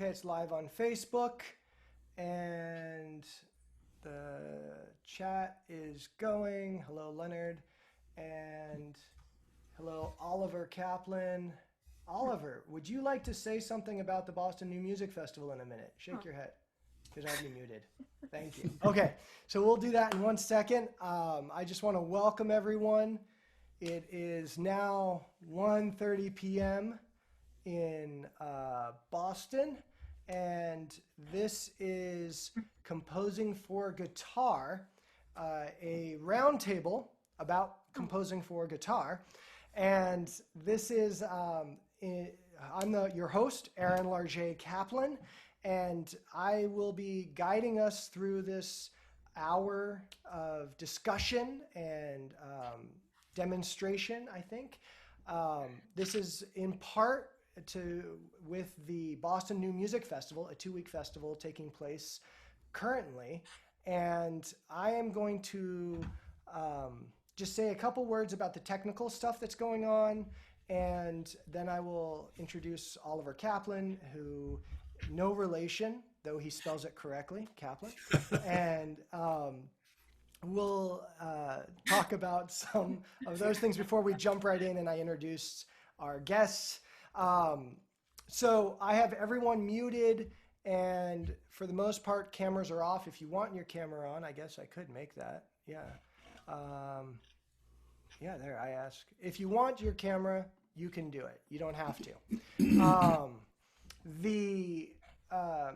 it's live on Facebook, and the chat is going. Hello, Leonard, and hello, Oliver Kaplan. Oliver, would you like to say something about the Boston New Music Festival in a minute? Shake your head, because I have you muted. Thank you. Okay, so we'll do that in 1 second. I just want to welcome everyone. It is now 1:30 p.m. in Boston, and this is Composing for Guitar, a roundtable about composing for guitar. And this is, I'm your host, Aaron Larget-Caplan, and I will be guiding us through this hour of discussion and demonstration, I think. This is in part with the Boston New Music Festival, a 2-week festival taking place currently. And I am going to just say a couple words about the technical stuff that's going on, and then I will introduce Oliver Kaplan, who, no relation, though he spells it correctly, Kaplan, and we'll talk about some of those things before we jump right in and I introduce our guests. So I have everyone muted, and for the most part, cameras are off. If you want your camera on, I guess I could make that. Yeah. Yeah, there, I ask. If you want your camera, you can do it. You don't have to. The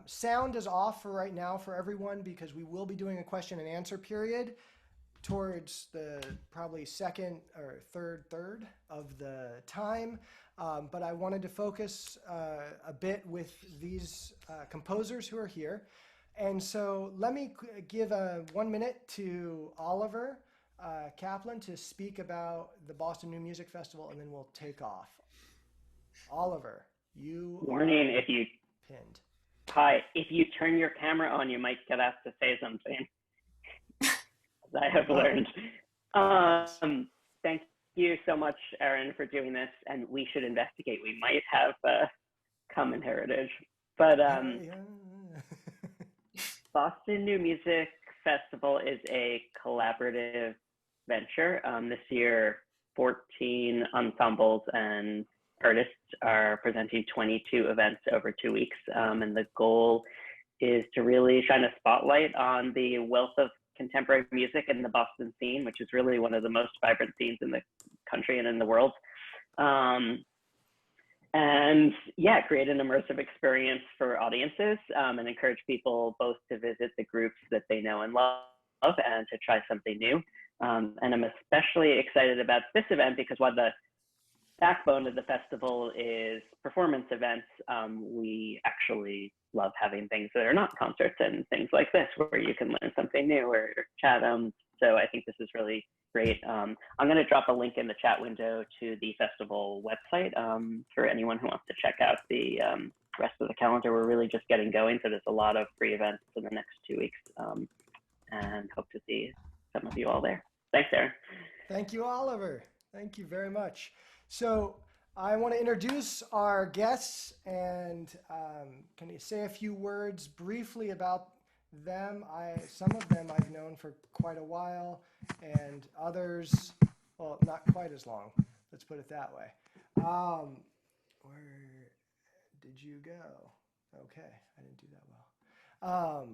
sound is off for right now for everyone because we will be doing a question and answer period towards the probably second or third of the time. But I wanted to focus a bit with these composers who are here. And so let me give 1 minute to Oliver Kaplan to speak about the Boston New Music Festival, and then we'll take off. Oliver, you Warning, if you pinned. Hi, if you turn your camera on, you might get asked to say something. I have learned. Thank you so much, Aaron, for doing this, and we should investigate. We might have common heritage, but Boston New Music Festival is a collaborative venture. This year, 14 ensembles and artists are presenting 22 events over 2 weeks, and the goal is to really shine a spotlight on the wealth of contemporary music in the Boston scene, which is really one of the most vibrant scenes in the country and in the world. And yeah, create an immersive experience for audiences and encourage people both to visit the groups that they know and love and to try something new. And I'm especially excited about this event because while the backbone of the festival is performance events, we actually love having things that are not concerts and things like this where you can learn something new or chat. So I think this is really great. I'm going to drop a link in the chat window to the festival website for anyone who wants to check out the rest of the calendar. We're really just getting going, so there's a lot of free events in the next 2 weeks, and hope to see some of you all there. Thanks, Aaron. Thank you, Oliver. Thank you very much. So I want to introduce our guests, and can you say a few words briefly about them? Some of them I've known for quite a while, and others, well, not quite as long. Let's put it that way. Where did you go? Okay, I didn't do that well.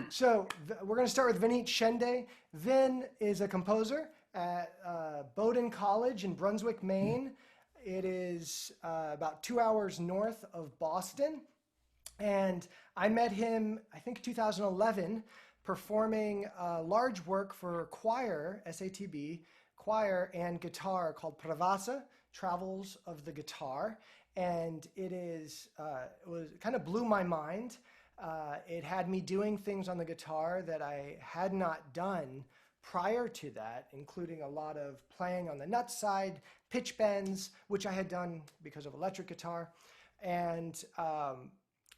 So we're going to start with Vineet Shende. Vin is a composer at Bowdoin College in Brunswick, Maine. It is about 2 hours north of Boston. And I met him, I think 2011, performing large work for choir, SATB, choir and guitar called Pravasa, Travels of the Guitar. And it kind of blew my mind. It had me doing things on the guitar that I had not done prior to that, including a lot of playing on the nut side, pitch bends, which I had done because of electric guitar. And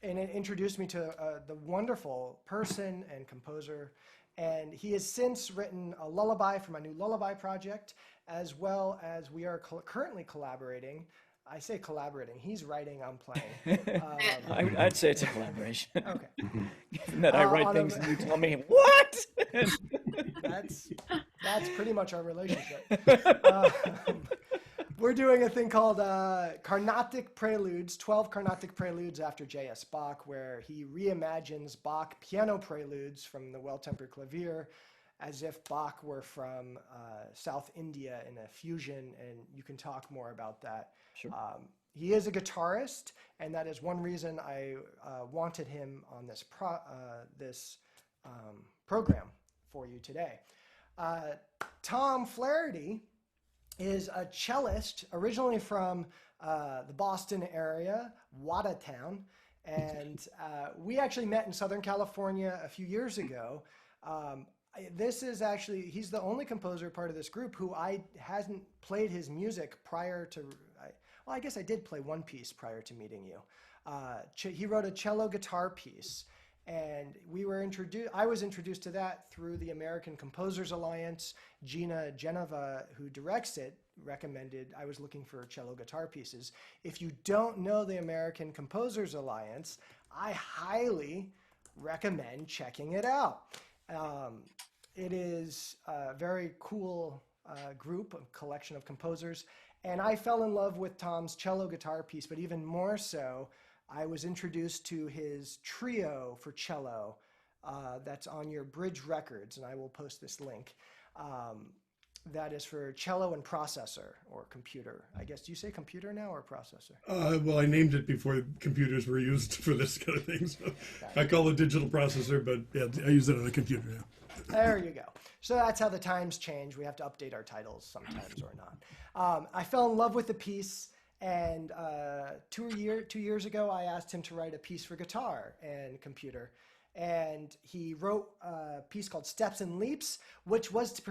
it introduced me to the wonderful person and composer. And he has since written a lullaby for my new lullaby project, as well as we are currently collaborating I say collaborating. He's writing, I'm playing. I'd say it's a collaboration. Okay. Given that I write things and you tell me, what? That's pretty much our relationship. We're doing a thing called Carnatic Preludes, 12 Carnatic Preludes after J.S. Bach, where he reimagines Bach piano preludes from the Well-Tempered Clavier as if Bach were from South India in a fusion, and you can talk more about that. Sure. He is a guitarist, and that is one reason I wanted him on this program for you today. Tom Flaherty is a cellist originally from the Boston area, Watertown, and we actually met in Southern California a few years ago. This is actually, he's the only composer part of this group who I hasn't played his music prior to, well, I guess I did play one piece prior to meeting you. He wrote a cello guitar piece, and I was introduced to that through the American Composers Alliance. Gina Geneva, who directs it, recommended I was looking for cello guitar pieces. If you don't know the American Composers Alliance, I highly recommend checking it out. It is a very cool group, a collection of composers, and I fell in love with Tom's cello guitar piece, but even more so, I was introduced to his trio for cello that's on your Bridge Records, and I will post this link. That is for cello and processor, or computer. I guess, do you say computer now or processor? Well, I named it before computers were used for this kind of thing. So I call it digital processor, but yeah, I use it on a computer now. There you go. So that's how the times change. We have to update our titles sometimes or not. I fell in love with the piece, and 2 years ago, I asked him to write a piece for guitar and computer. And he wrote a piece called Steps and Leaps, which was to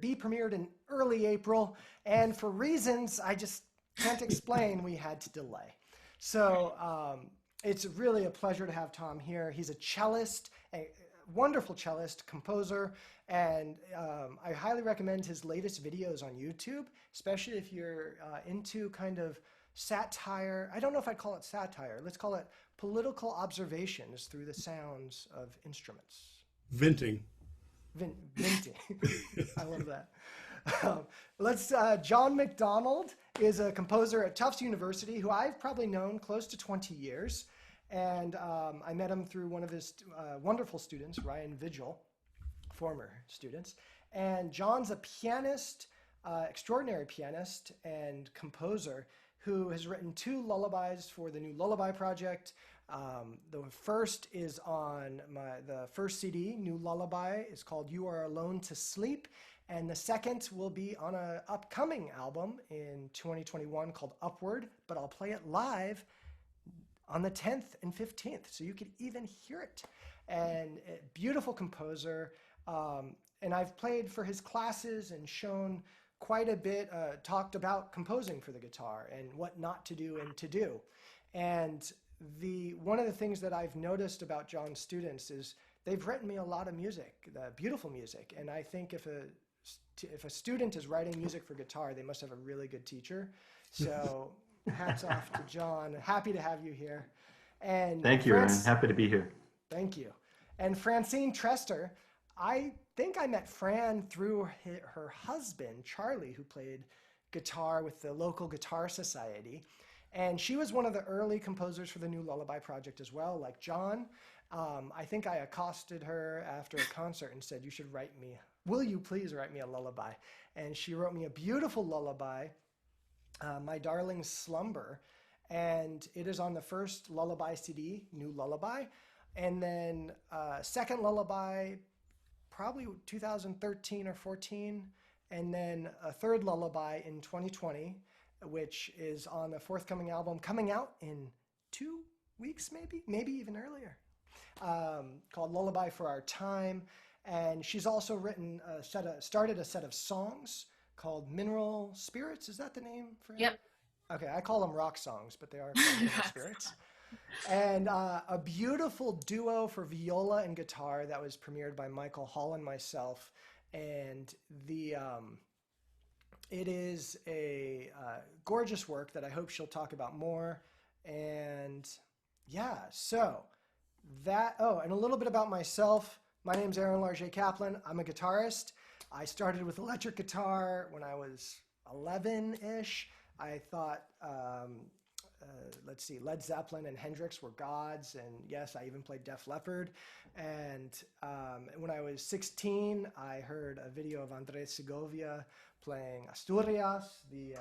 be premiered in early April. And for reasons I just can't explain, we had to delay. So it's really a pleasure to have Tom here. He's a cellist, a wonderful cellist, composer, and I highly recommend his latest videos on YouTube, especially if you're into kind of satire. I don't know if I'd call it satire. Let's call it political observations through the sounds of instruments. Venting. Venting. I love that. John McDonald is a composer at Tufts University who I've probably known close to 20 years. And I met him through one of his wonderful students, Ryan Vigil, former students. And John's a pianist, extraordinary pianist and composer who has written 2 lullabies for the new Lullaby Project. The first is on the first CD, New Lullaby, is called You Are Alone to Sleep. And the second will be on an upcoming album in 2021 called Upward, but I'll play it live on the 10th and 15th, so you could even hear it. And beautiful composer, and I've played for his classes and shown quite a bit, talked about composing for the guitar and what not to do and to do. And one of the things that I've noticed about John's students is they've written me a lot of music, beautiful music, and I think if a student is writing music for guitar, they must have a really good teacher. So hats off to John. Happy to have you here. And thank you, Aaron. Happy to be here. Thank you. And Francine Trester, I think I met Fran through her husband, Charlie, who played guitar with the local guitar society. And she was one of the early composers for the new Lullaby Project as well, like John. I think I accosted her after a concert and said, will you please write me a lullaby? And she wrote me a beautiful lullaby, My Darling's Slumber, and it is on the first lullaby CD, New Lullaby, and then second lullaby, probably 2013 or 14, and then a third lullaby in 2020, which is on the forthcoming album coming out in 2 weeks, maybe even earlier, called Lullaby for Our Time. And she's also written started a set of songs called Mineral Spirits. Is that the name for it? Yep. Okay, I call them rock songs, but they are called Mineral Spirits. And a beautiful duo for viola and guitar that was premiered by Michael Hall and myself. And it is a gorgeous work that I hope she'll talk about more. And yeah, so that, oh, and a little bit about myself. My name's Larget-Caplan. I'm a guitarist. I started with electric guitar when I was 11-ish. I thought, let's see, Led Zeppelin and Hendrix were gods. And yes, I even played Def Leppard. And when I was 16, I heard a video of Andres Segovia playing Asturias, the,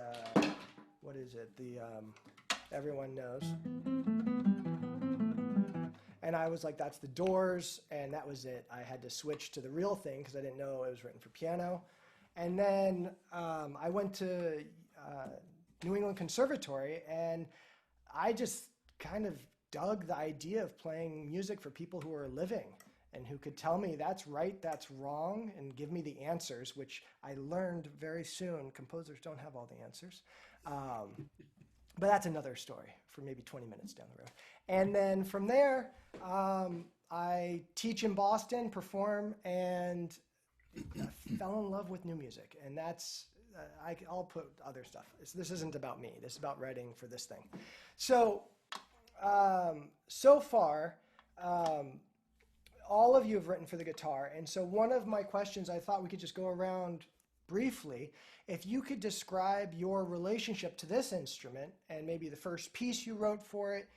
what is it? The, everyone knows. And I was like, that's the Doors, and that was it. I had to switch to the real thing because I didn't know it was written for piano. And then I went to New England Conservatory, and I just kind of dug the idea of playing music for people who are living and who could tell me that's right, that's wrong, and give me the answers, which I learned very soon. Composers don't have all the answers. But that's another story for maybe 20 minutes down the road. And then from there, I teach in Boston, perform, and fell in love with new music. And that's, I'll put other stuff. This isn't about me. This is about writing for this thing. So, so far, all of you have written for the guitar. And so one of my questions, I thought we could just go around briefly. If you could describe your relationship to this instrument and maybe the first piece you wrote for it,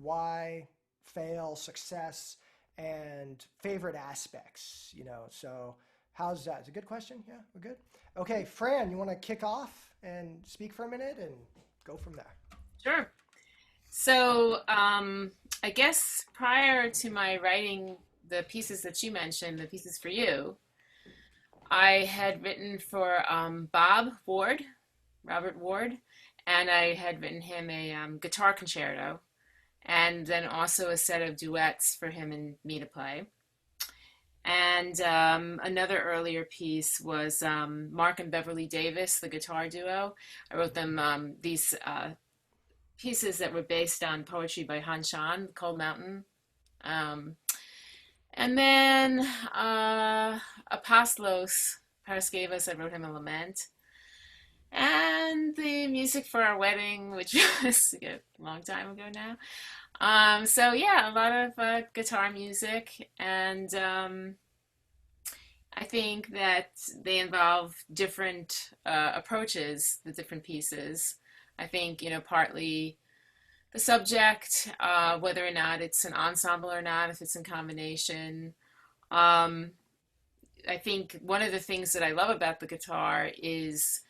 why, fail, success, and favorite aspects, you know. So how's that? It's a good question. Yeah, we're good. Okay, Fran, you want to kick off and speak for a minute and go from there? Sure. So I guess prior to my writing the pieces that you mentioned, the pieces for you, I had written for Robert Ward, and I had written him a guitar concerto, and then also a set of duets for him and me to play. And another earlier piece was Mark and Beverly Davis, the guitar duo. I wrote them these pieces that were based on poetry by Han Shan, Cold Mountain. And then Apostlos Parascevas, I wrote him a lament. And the music for our wedding, which was a long time ago now. So yeah, a lot of guitar music. And I think that they involve different approaches, the different pieces. I think, you know, partly the subject, whether or not it's an ensemble or not, if it's in combination. I think one of the things that I love about the guitar is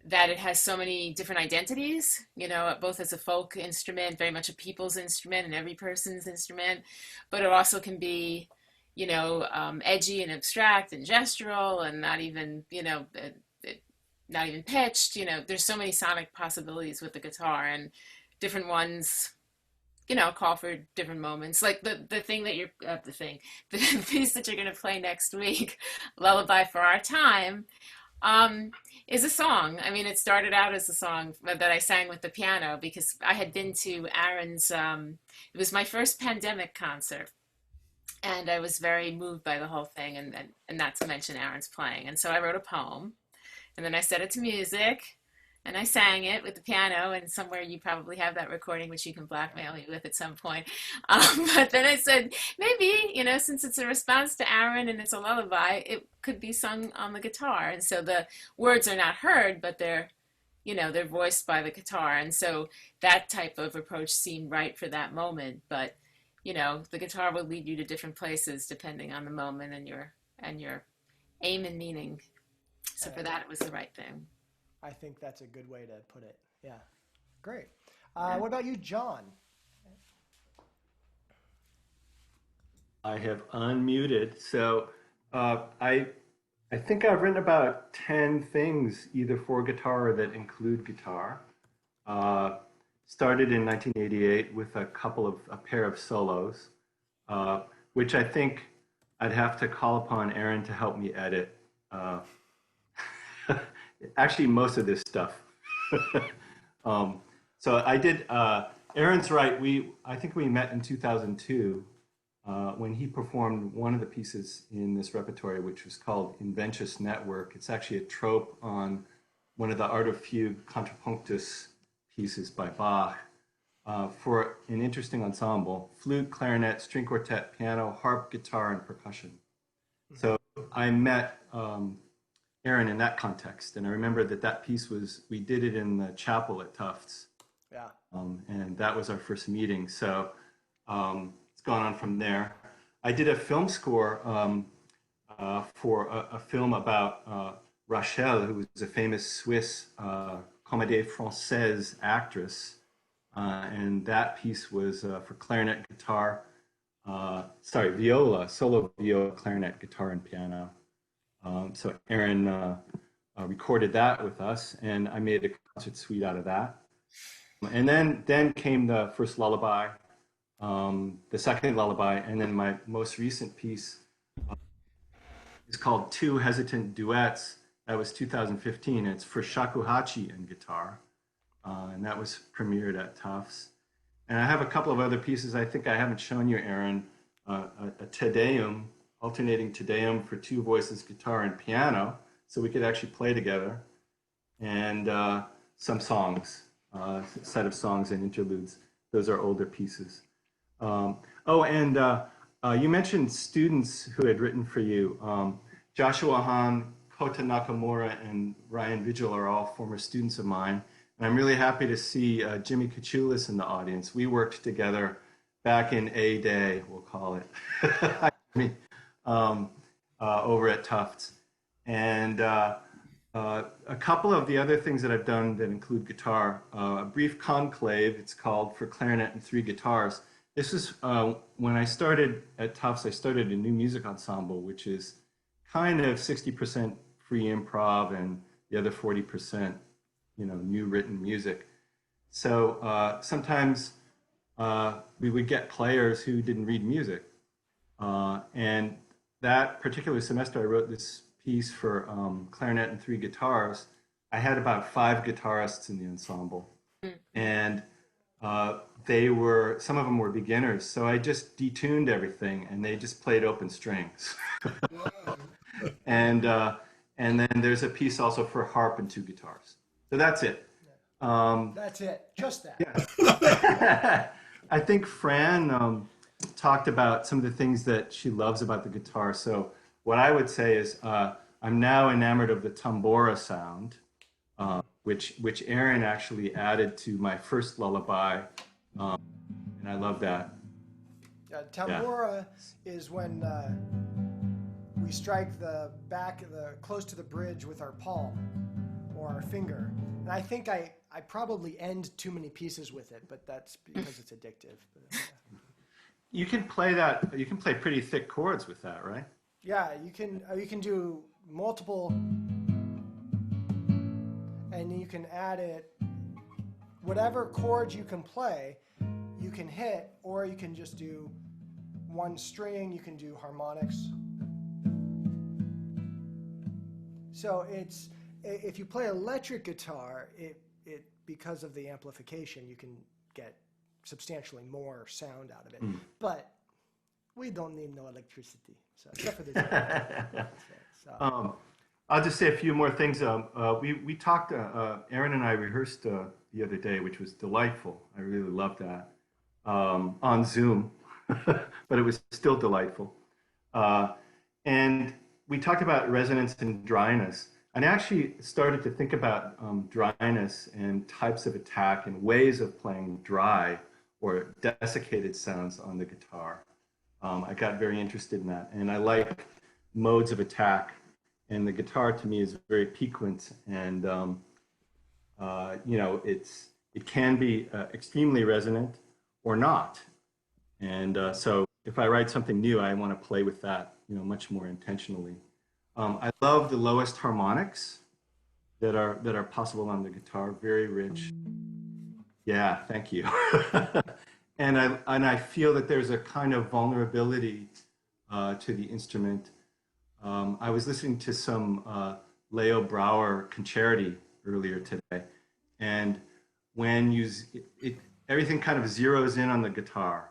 that it has so many different identities, you know, both as a folk instrument, very much a people's instrument and every person's instrument, but it also can be, you know, edgy and abstract and gestural and not even, you know, not even pitched. You know, there's so many sonic possibilities with the guitar, and different ones, you know, call for different moments. Like the thing that you're, the piece that you're going to play next week, Lullaby for Our Time, is a song. I mean, it started out as a song that I sang with the piano because I had been to Aaron's, it was my first pandemic concert. And I was very moved by the whole thing, and not to mention Aaron's playing. And so I wrote a poem, and then I set it to music, and I sang it with the piano, and somewhere you probably have that recording, which you can blackmail me with at some point. But then I said, maybe, you know, since it's a response to Aaron and it's a lullaby, it could be sung on the guitar. And so the words are not heard, but they're, you know, they're voiced by the guitar. And so that type of approach seemed right for that moment. But, you know, the guitar will lead you to different places depending on the moment and your aim and meaning. So for that, it was the right thing. I think that's a good way to put it. Yeah, great. What about you, John? I have unmuted. So I think I've written about 10 things either for guitar or that include guitar. Started in 1988 with a pair of solos, which I think I'd have to call upon Aaron to help me edit. Actually, most of this stuff. So I did, Aaron's right, I think we met in 2002 when he performed one of the pieces in this repertory, which was called Inventious Network. It's actually a trope on one of the Art of Fugue contrapunctus pieces by Bach for an interesting ensemble: flute, clarinet, string quartet, piano, harp, guitar, and percussion. So I met Aaron in that context, and I remember that piece we did it in the chapel at Tufts. Yeah. And that was our first meeting. So it's gone on from there. I did a film score for a film about Rachel, who was a famous Swiss Comédie Française actress. And that piece was for clarinet, guitar, viola, solo viola, clarinet, guitar, and piano. So Aaron recorded that with us, and I made a concert suite out of that. And then came the first lullaby, the second lullaby, and then my most recent piece is called Two Hesitant Duets. That was 2015. It's for shakuhachi and guitar, and that was premiered at Tufts. And I have a couple of other pieces I think I haven't shown you, Aaron. A Te Deum, alternating Te Deum for two voices, guitar, and piano, so we could actually play together, and some songs. Set of songs and interludes. Those are older pieces. You mentioned students who had written for you. Joshua Hahn, Kota Nakamura, and Ryan Vigil are all former students of mine. And I'm really happy to see Jimmy Kachulis in the audience. We worked together back in A Day, we'll call it, over at Tufts. And a couple of the other things that I've done that include guitar, a brief conclave, it's called, for clarinet and three guitars. This is when I started at Tufts, I started a new music ensemble, which is kind of 60% free improv and the other 40%, new written music. So sometimes we would get players who didn't read music. And that particular semester, I wrote this piece for clarinet and three guitars. I had about 5 guitarists in the ensemble, and some of them were beginners, so I just detuned everything and they just played open strings. and then there's a piece also for harp and 2 guitars. So that's it. That's it, just that. Yeah. I think Fran talked about some of the things that she loves about the guitar. So what I would say is I'm now enamored of the tambora sound, which Aaron actually added to my first lullaby, and I love that. Tambora is when we strike the back, close to the bridge with our palm or our finger. And I think I probably end too many pieces with it, but that's because it's addictive. But, You can play that. You can play pretty thick chords with that, right? Yeah, you can do multiple, and you can add it. Whatever chords you can play, you can hit, or you can just do one string. You can do harmonics. So if you play electric guitar, it because of the amplification, you can get substantially more sound out of it. But we don't need no electricity, so except for this. I'll just say a few more things. We talked. Aaron and I rehearsed the other day, which was delightful. I really loved that on Zoom, but it was still delightful. And we talked about resonance and dryness. And I actually started to think about dryness and types of attack and ways of playing dry or desiccated sounds on the guitar. I got very interested in that. And I like modes of attack. And the guitar to me is very piquant. And, it can be extremely resonant or not. And so if I write something new, I want to play with that, much more intentionally. I love the lowest harmonics that are possible on the guitar. Very rich. Yeah, thank you. and I feel that there's a kind of vulnerability to the instrument. I was listening to some Leo Brouwer concerti earlier today, and when everything kind of zeroes in on the guitar,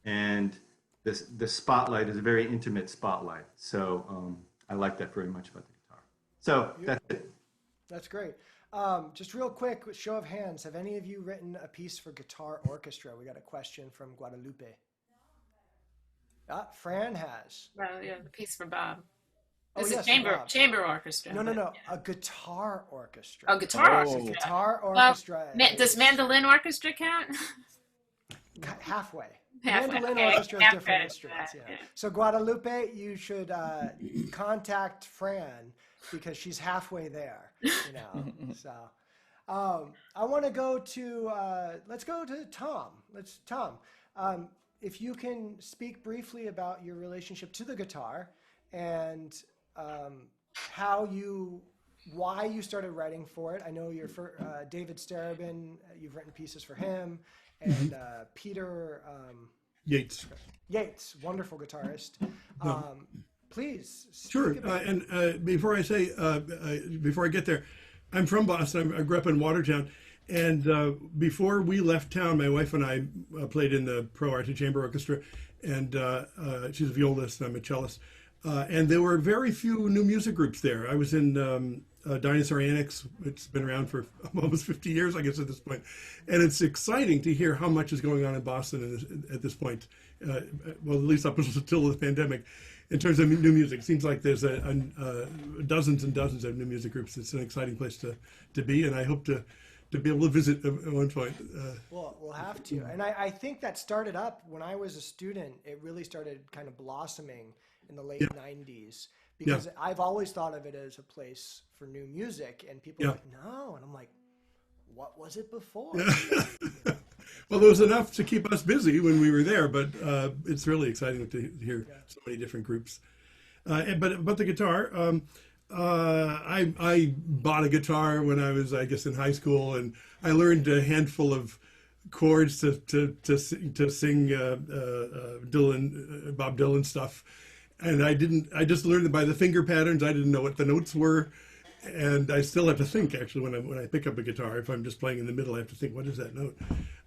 and the spotlight is a very intimate spotlight. So I like that very much about the guitar. So that's it. That's great. Just real quick, show of hands. Have any of you written a piece for guitar orchestra? We got a question from Guadalupe. Fran has. Well, yeah, the piece for Bob. Oh, This yes, is for Bob. chamber orchestra. No. Yeah. A guitar orchestra. Oh, guitar Oh. orchestra. Guitar orchestra. Does mandolin orchestra count? Halfway. Halfway, Mandolin okay. orchestra is different Halfway, instruments. yeah. Yeah. So Guadalupe, you should contact Fran because she's halfway there. You know. So I want to go to. Let's go to Tom. Tom. If you can speak briefly about your relationship to the guitar and why you started writing for it. I know you're for David Starobin. You've written pieces for him, and Peter Yates. Yates, wonderful guitarist. Please. Sure. And before I get there, I'm from Boston. I grew up in Watertown. And before we left town, my wife and I played in the Pro Arte Chamber Orchestra. And she's a violist, I'm a cellist. And there were very few new music groups there. I was in Dinosaur Annex. It's been around for almost 50 years, I guess, at this point. And it's exciting to hear how much is going on in Boston at this point. Well, at least up until the pandemic. In terms of new music, it seems like there's dozens and dozens of new music groups. It's an exciting place to be, and I hope to be able to visit at one point. Well, we'll have to. And I think that started up when I was a student. It really started kind of blossoming in the late 90s because I've always thought of it as a place for new music, and people are like, no. And I'm like, what was it before? Well, there was enough to keep us busy when we were there, but it's really exciting to hear so many different groups. But about the guitar, I bought a guitar when I was, I guess, in high school, and I learned a handful of chords to sing Bob Dylan stuff, and I just learned it by the finger patterns. I didn't know what the notes were, and I still have to think actually when I pick up a guitar. If I'm just playing in the middle, I have to think, what is that note?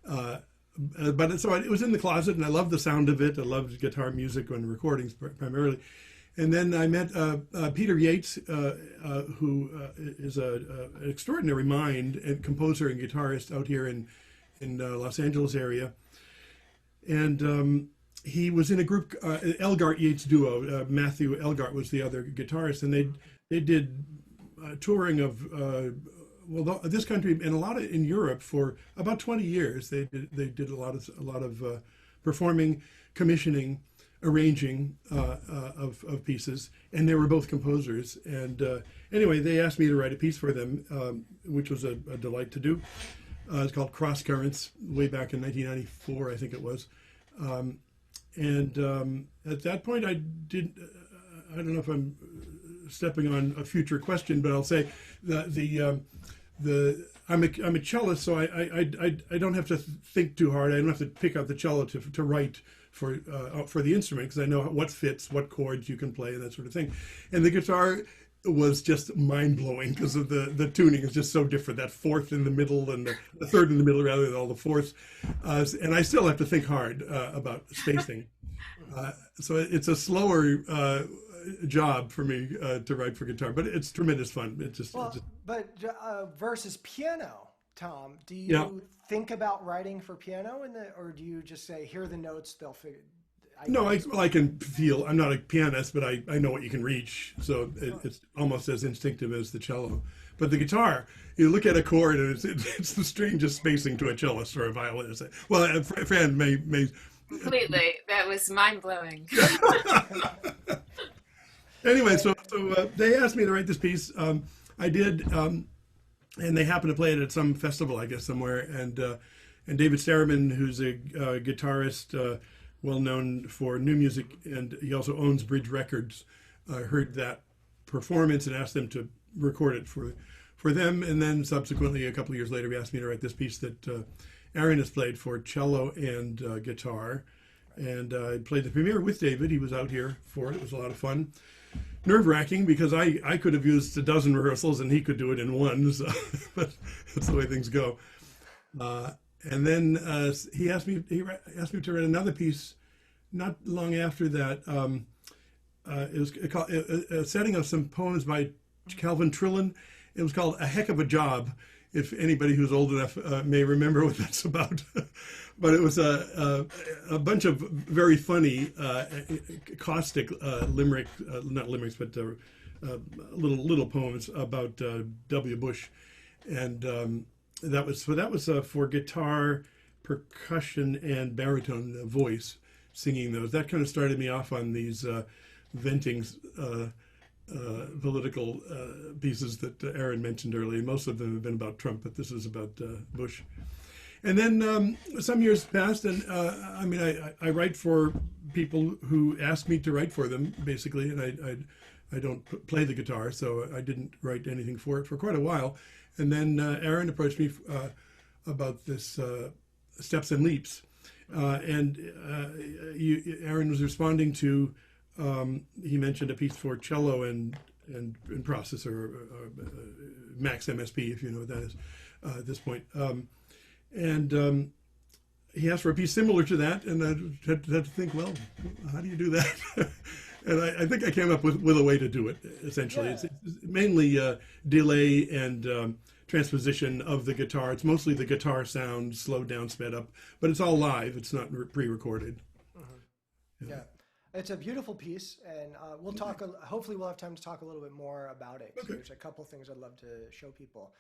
But so it was in the closet, and I loved the sound of it. I loved guitar music and recordings primarily. And then I met Peter Yates, who is an extraordinary mind and composer and guitarist out here in Los Angeles area. And he was in a group, Elgart Yates duo. Matthew Elgart was the other guitarist, and they did touring of this country and a lot in Europe for about 20 years. They did a lot of performing, commissioning, arranging of pieces, and they were both composers. And anyway, they asked me to write a piece for them, which was a delight to do. It's called Cross Currents, way back in 1994, I think it was. And at that point, I don't know if I'm stepping on a future question, but I'll say I'm a cellist, so I don't have to think too hard. I don't have to pick out the cello to write for the instrument, because I know what fits, what chords you can play, and that sort of thing. And the guitar was just mind-blowing because of the tuning is just so different. That fourth in the middle and the third in the middle rather than all the fourths. And I still have to think hard about spacing. So it's a slower job for me to write for guitar, but it's tremendous fun. But versus piano, Tom, do you think about writing for piano or do you just say, here are the notes, they'll figure? I can feel. I'm not a pianist, but I know what you can reach. So it's almost as instinctive as the cello. But the guitar, you look at a chord and it's the strangest spacing to a cellist or a violinist. Well, Fran may completely. That was mind blowing. Anyway, so they asked me to write this piece. I did, and they happened to play it at some festival, I guess, somewhere. And David Starobin, who's a guitarist, well known for new music, and he also owns Bridge Records, heard that performance and asked them to record it for them. And then subsequently, a couple of years later, he asked me to write this piece that Aaron has played for cello and guitar. And I played the premiere with David. He was out here for it. It was a lot of fun. Nerve-wracking because I could have used a dozen rehearsals and he could do it in one. So, but that's the way things go. And then he asked me to write another piece not long after that. It was called a setting of some poems by Calvin Trillin, It was called A Heck of a Job, if anybody who's old enough may remember what that's about. But it was a bunch of very funny, caustic limerick, not limericks, but little poems about W. Bush, and that was for guitar, percussion, and baritone voice, singing those. That kind of started me off on these venting political pieces that Aaron mentioned earlier. Most of them have been about Trump, but this is about Bush. And then some years passed, and I write for people who ask me to write for them, basically, and I don't play the guitar, so I didn't write anything for it for quite a while. And then Aaron approached me about this Steps and Leaps, and Aaron was responding to. He mentioned a piece for cello and processor, Max MSP, if you know what that is at this point. And he asked for a piece similar to that, and I had to think, well, how do you do that? And I think I came up with a way to do it, essentially. Yeah. It's mainly delay and transposition of the guitar. It's mostly the guitar sound, slowed down, sped up, but it's all live. It's not pre-recorded. Mm-hmm. Yeah. It's a beautiful piece, and we'll talk. Hopefully, we'll have time to talk a little bit more about it. Okay. There's a couple things I'd love to show people.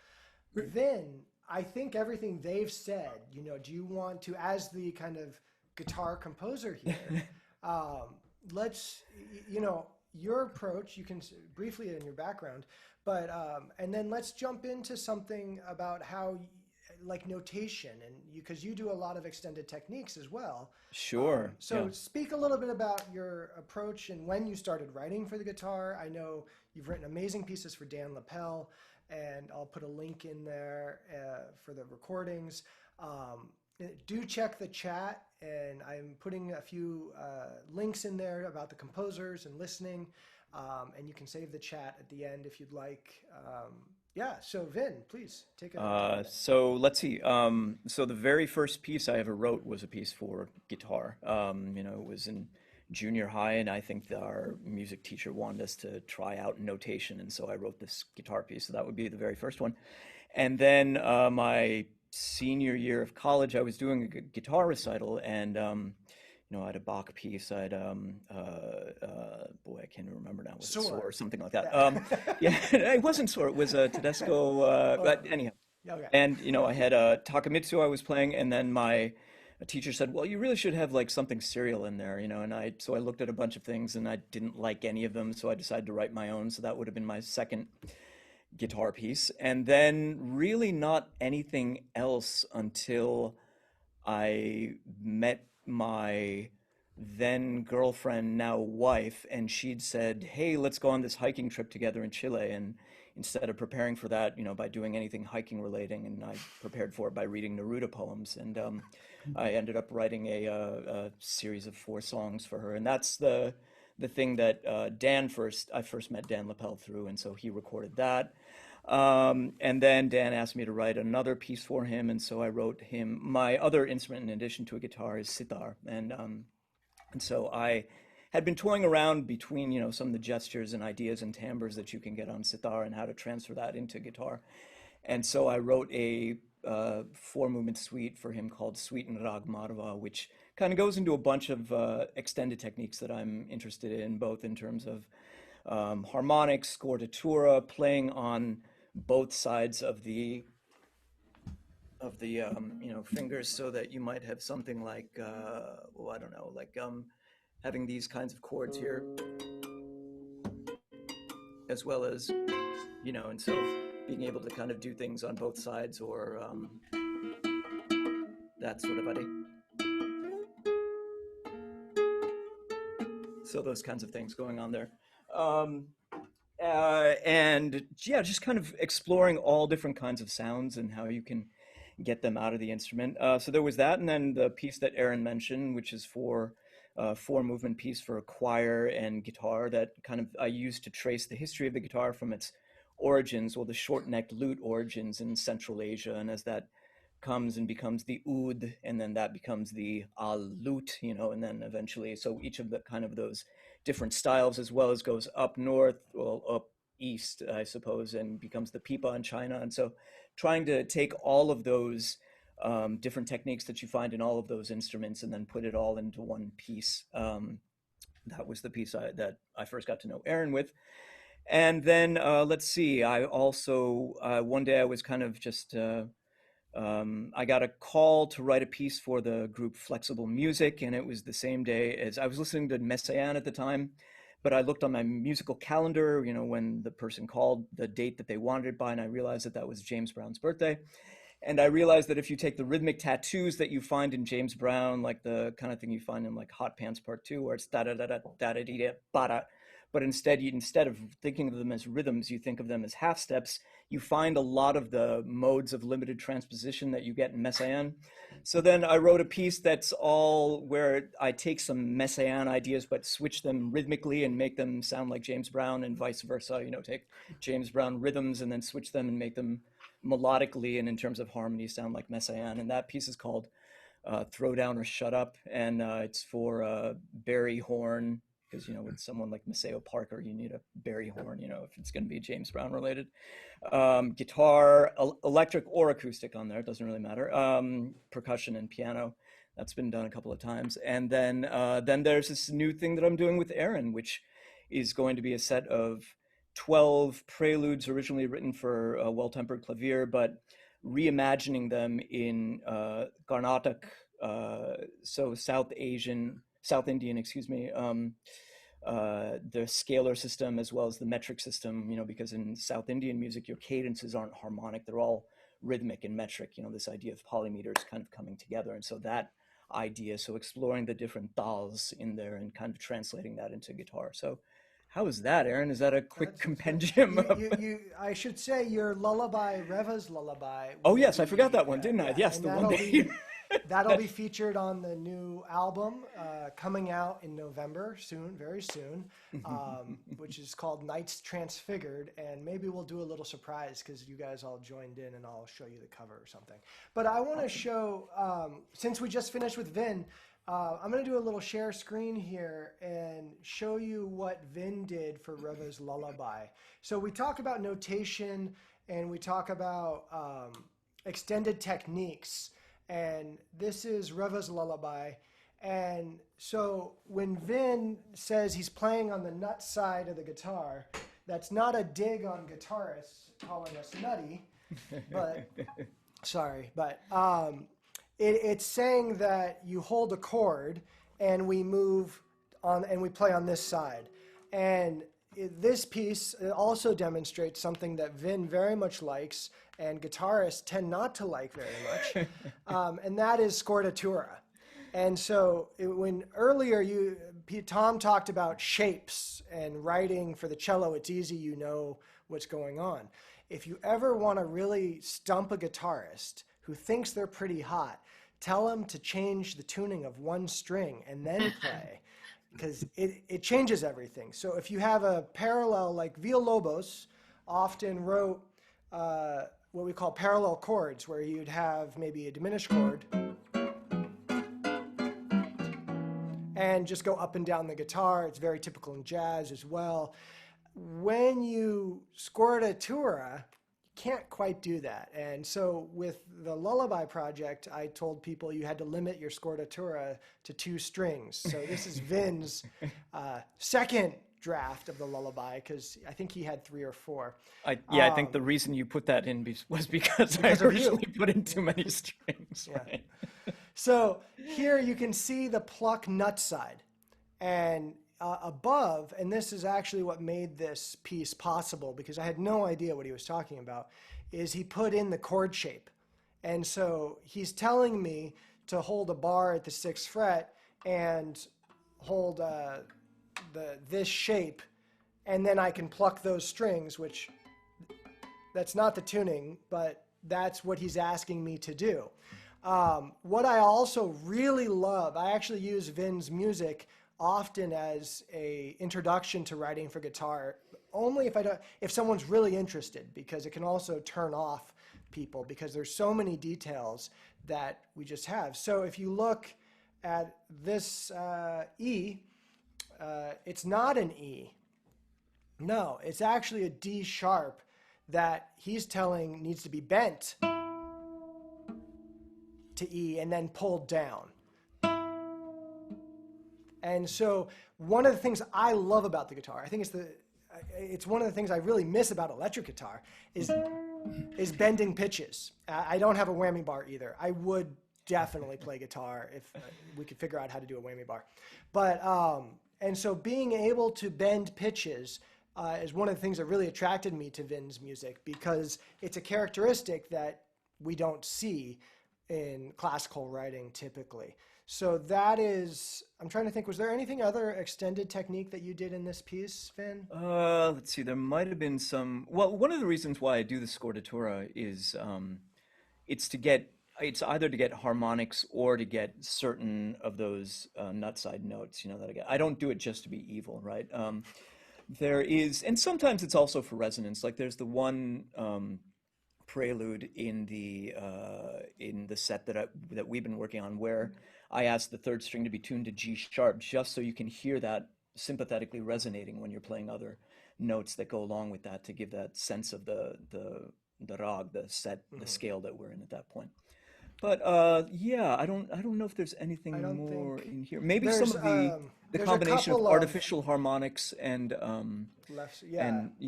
Great. Then, I think everything they've said. Do you want to, as the kind of guitar composer here, let's, your approach. You can briefly in your background, but and then let's jump into something about how. Like notation, and because you do a lot of extended techniques as well. Sure. So speak a little bit about your approach and when you started writing for the guitar. I know you've written amazing pieces for Dan Lapel, and I'll put a link in there for the recordings. Do check the chat, and I'm putting a few links in there about the composers and listening, and you can save the chat at the end if you'd like. Yeah, so Vin, please take it. So let's see. So the very first piece I ever wrote was a piece for guitar. It was in junior high, and I think our music teacher wanted us to try out notation, and so I wrote this guitar piece. So that would be the very first one. And then my senior year of college, I was doing a guitar recital, and I had a Bach piece. I had boy, I can't even remember now. Was it Soar or something like that? Yeah, it wasn't Soar. It was a Tedesco. But anyhow, okay. And I had a Takamitsu I was playing, and then my teacher said, "Well, you really should have like something serial in there," And I looked at a bunch of things, and I didn't like any of them, so I decided to write my own. So that would have been my second guitar piece, and then really not anything else until I met my then girlfriend, now wife, and she'd said, "Hey, let's go on this hiking trip together in Chile." And instead of preparing for that, by doing anything hiking relating, and I prepared for it by reading Neruda poems, and I ended up writing a series of 4 songs for her, and that's the thing that I first met Dan Lapel through, and so he recorded that. And then Dan asked me to write another piece for him, and so I wrote him. My other instrument in addition to a guitar is sitar, and so I had been toying around between some of the gestures and ideas and timbres that you can get on sitar and how to transfer that into guitar. And so I wrote a 4-movement suite for him called Suite in Rag Marva, which kind of goes into a bunch of extended techniques that I'm interested in, both in terms of harmonics, scordatura, playing on both sides of the fingers, so that you might have something like I don't know, like having these kinds of chords here, as well as and so being able to kind of do things on both sides, or that sort of idea. So those kinds of things going on there. And yeah, just kind of exploring all different kinds of sounds and how you can get them out of the instrument. So there was that, and then the piece that Aaron mentioned, which is for a 4-movement piece for a choir and guitar that kind of I used to trace the history of the guitar from its origins, the short-necked lute origins in Central Asia, and as that comes and becomes the oud, and then that becomes the al-lute, and then eventually, so each of the kind of those different styles, as well as goes up north, up east, I suppose, and becomes the pipa in China. And so trying to take all of those different techniques that you find in all of those instruments and then put it all into one piece. That was the piece that I first got to know Aaron with. And then let's see, I also, one day I was kind of just, I got a call to write a piece for the group Flexible Music, and it was the same day as I was listening to Messiaen at the time, but I looked on my musical calendar, you know, when the person called, the date that they wanted it by, and I realized that that was James Brown's birthday. And I realized that if you take the rhythmic tattoos that you find in James Brown, like the kind of thing you find in like Hot Pants Part 2, where it's da-da-da-da-da-da-da-da, but instead of thinking of them as rhythms, you think of them as half steps. You find a lot of the modes of limited transposition that you get in Messiaen. So then I wrote a piece that's all where I take some Messiaen ideas, but switch them rhythmically and make them sound like James Brown, and vice versa. You know, take James Brown rhythms and then switch them and make them melodically and in terms of harmony sound like Messiaen. And that piece is called Throw Down or Shut Up. And it's for Barry horn, because, you know, with someone like Maceo Parker, you need a Barry horn, you know, if it's going to be James Brown related. Guitar, electric or acoustic on there, it doesn't really matter. Percussion and piano, that's been done a couple of times. And then there's this new thing that I'm doing with Aaron, which is going to be a set of 12 preludes originally written for a well-tempered clavier, but reimagining them in Carnatic, so South Indian, the scalar system as well as the metric system, you know, because in South Indian music, your cadences aren't harmonic, they're all rhythmic and metric, you know, this idea of polymeters kind of coming together. And so that idea, so exploring the different dals in there and kind of translating that into guitar. So how is that, Aaron? Is that a quick compendium? I should say your lullaby, Reva's lullaby. Oh yes, I forgot that one, didn't I? Yes, the one day. That'll be featured on the new album coming out in November, soon, very soon, which is called Nights Transfigured. And maybe we'll do a little surprise because you guys all joined in and I'll show you the cover or something. But I want to show, since we just finished with Vin, I'm going to do a little share screen here and show you what Vin did for Reva's lullaby. So we talk about notation and we talk about extended techniques. And this is Reva's lullaby. And so when Vin says he's playing on the nut side of the guitar, that's not a dig on guitarists calling us nutty, but sorry, but it's saying that you hold a chord and we move on and we play on this side. And this piece also demonstrates something that Vin very much likes and guitarists tend not to like very much, and that is scordatura. And so when earlier Tom talked about shapes and writing for the cello, it's easy, you know what's going on. If you ever want to really stump a guitarist who thinks they're pretty hot, tell them to change the tuning of one string and then play, because it changes everything. So if you have a parallel, like Villalobos often wrote what we call parallel chords, where you'd have maybe a diminished chord and just go up and down the guitar. It's very typical in jazz as well. When you scordatura, can't quite do that. And so with the Lullaby project, I told people you had to limit your scordatura to 2 strings. So this is Vin's second draft of the Lullaby, because I think he had 3 or 4. I think the reason you put that in was because I originally put in too many strings. Yeah. Right? So here you can see the pluck nut side. And above, and this is actually what made this piece possible, because I had no idea what he was talking about, is he put in the chord shape. And so he's telling me to hold a bar at the 6th fret and hold this shape, and then I can pluck those strings, which that's not the tuning, but that's what he's asking me to do. What I also really love, I actually use Vin's music often as a introduction to writing for guitar, only if someone's really interested, because it can also turn off people because there's so many details that we just have. So if you look at this E, it's not an E. No, it's actually a D sharp that he's telling needs to be bent to E and then pulled down. And so one of the things I love about the guitar, I think it's one of the things I really miss about electric guitar is bending pitches. I don't have a whammy bar either. I would definitely play guitar if we could figure out how to do a whammy bar. But and so being able to bend pitches is one of the things that really attracted me to Vin's music, because it's a characteristic that we don't see in classical writing typically. So that is, I'm trying to think, was there anything other extended technique that you did in this piece, Vin? Let's see, there might have been some, well, one of the reasons why I do the scordatura is it's either to get harmonics or to get certain of those nutside notes, that I get. I don't do it just to be evil, right? There is, and sometimes it's also for resonance. Like there's the one prelude in the set that we've been working on where I asked the third string to be tuned to G sharp, just so you can hear that sympathetically resonating when you're playing other notes that go along with that, to give that sense of the rag, the scale that we're in at that point. But yeah, I don't know if there's anything more in here. Maybe some of the combination of artificial harmonics and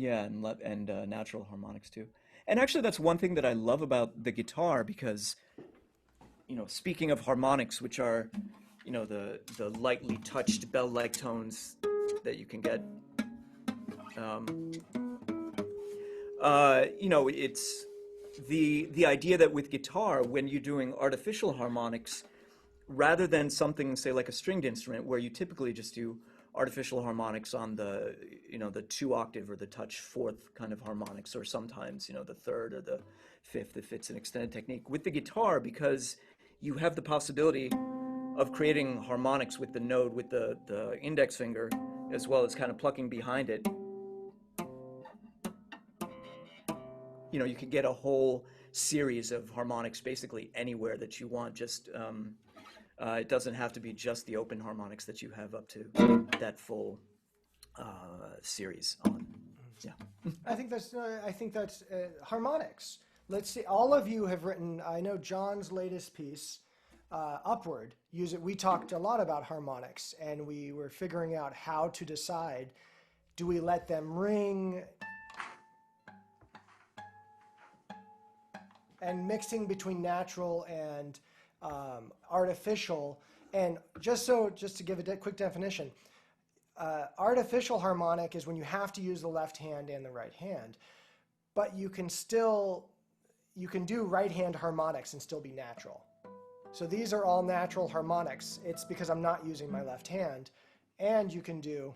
natural harmonics too. And actually, that's one thing that I love about the guitar, because speaking of harmonics, which are the lightly touched bell-like tones that you can get, it's the idea that with guitar, when you're doing artificial harmonics, rather than something, say, like a stringed instrument, where you typically just do artificial harmonics on the 2-octave or the touch fourth kind of harmonics, or sometimes, the third or the fifth if it's an extended technique. With the guitar, because you have the possibility of creating harmonics with the node, with the index finger, as well as kind of plucking behind it, you can get a whole series of harmonics basically anywhere that you want. Just it doesn't have to be just the open harmonics that you have up to that full series on. Yeah. I think that's harmonics. Let's see. All of you have written. I know John's latest piece, Upward. We talked a lot about harmonics, and we were figuring out how to decide: do we let them ring? And mixing between natural and artificial. And just to give a quick definition, artificial harmonic is when you have to use the left hand and the right hand, but you can do right hand harmonics and still be natural. So these are all natural harmonics. It's because I'm not using my left hand. And you can do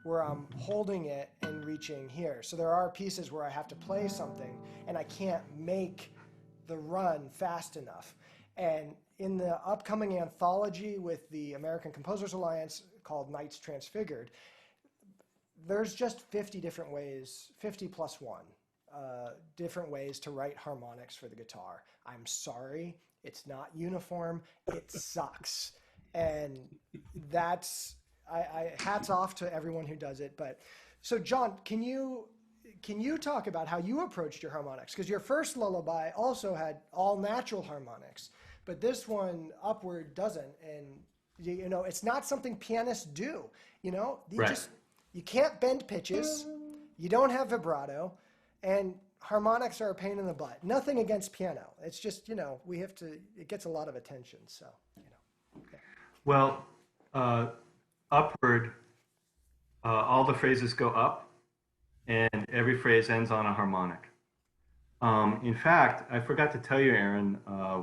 where I'm holding it and reaching here. So there are pieces where I have to play something and I can't make the run fast enough. And in the upcoming anthology with the American Composers Alliance called Nights Transfigured, there's just 50 different ways, 50 plus one, different ways to write harmonics for the guitar. I'm sorry, it's not uniform, it sucks. And that's, I hats off to everyone who does it. But so John, can you talk about how you approached your harmonics? Because your first lullaby also had all natural harmonics, but this one, Upward, doesn't. And it's not something pianists do. You can't bend pitches, you don't have vibrato, and harmonics are a pain in the butt. Nothing against piano. It's just, it gets a lot of attention. So, okay. Well, Upward, all the phrases go up, and every phrase ends on a harmonic. In fact, I forgot to tell you, Aaron,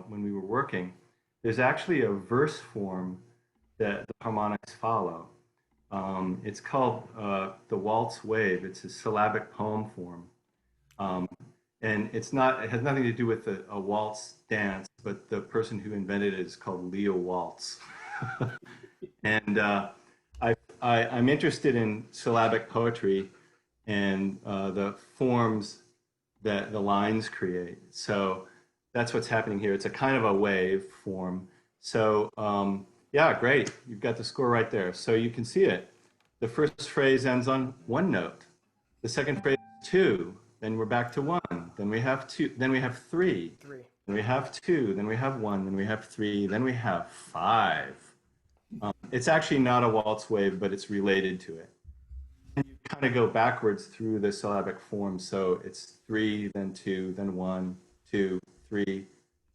when we were working, there's actually a verse form that the harmonics follow. It's called the waltz wave. It's a syllabic poem form. And it has nothing to do with a waltz dance, but the person who invented it is called Leo Waltz. And I'm interested in syllabic poetry and the forms that the lines create. So that's what's happening here. It's a kind of a wave form. So yeah, great. You've got the score right there. So you can see it. the first phrase ends on one note. The second phrase is two. Then we're back to one. Then we have two. Then we have three. Then we have two. Then we have one. Then we have three. Then we have five. It's actually not a waltz wave, but it's related to it. And you kind of go backwards through the syllabic form. So it's three, then two, then one, two, three,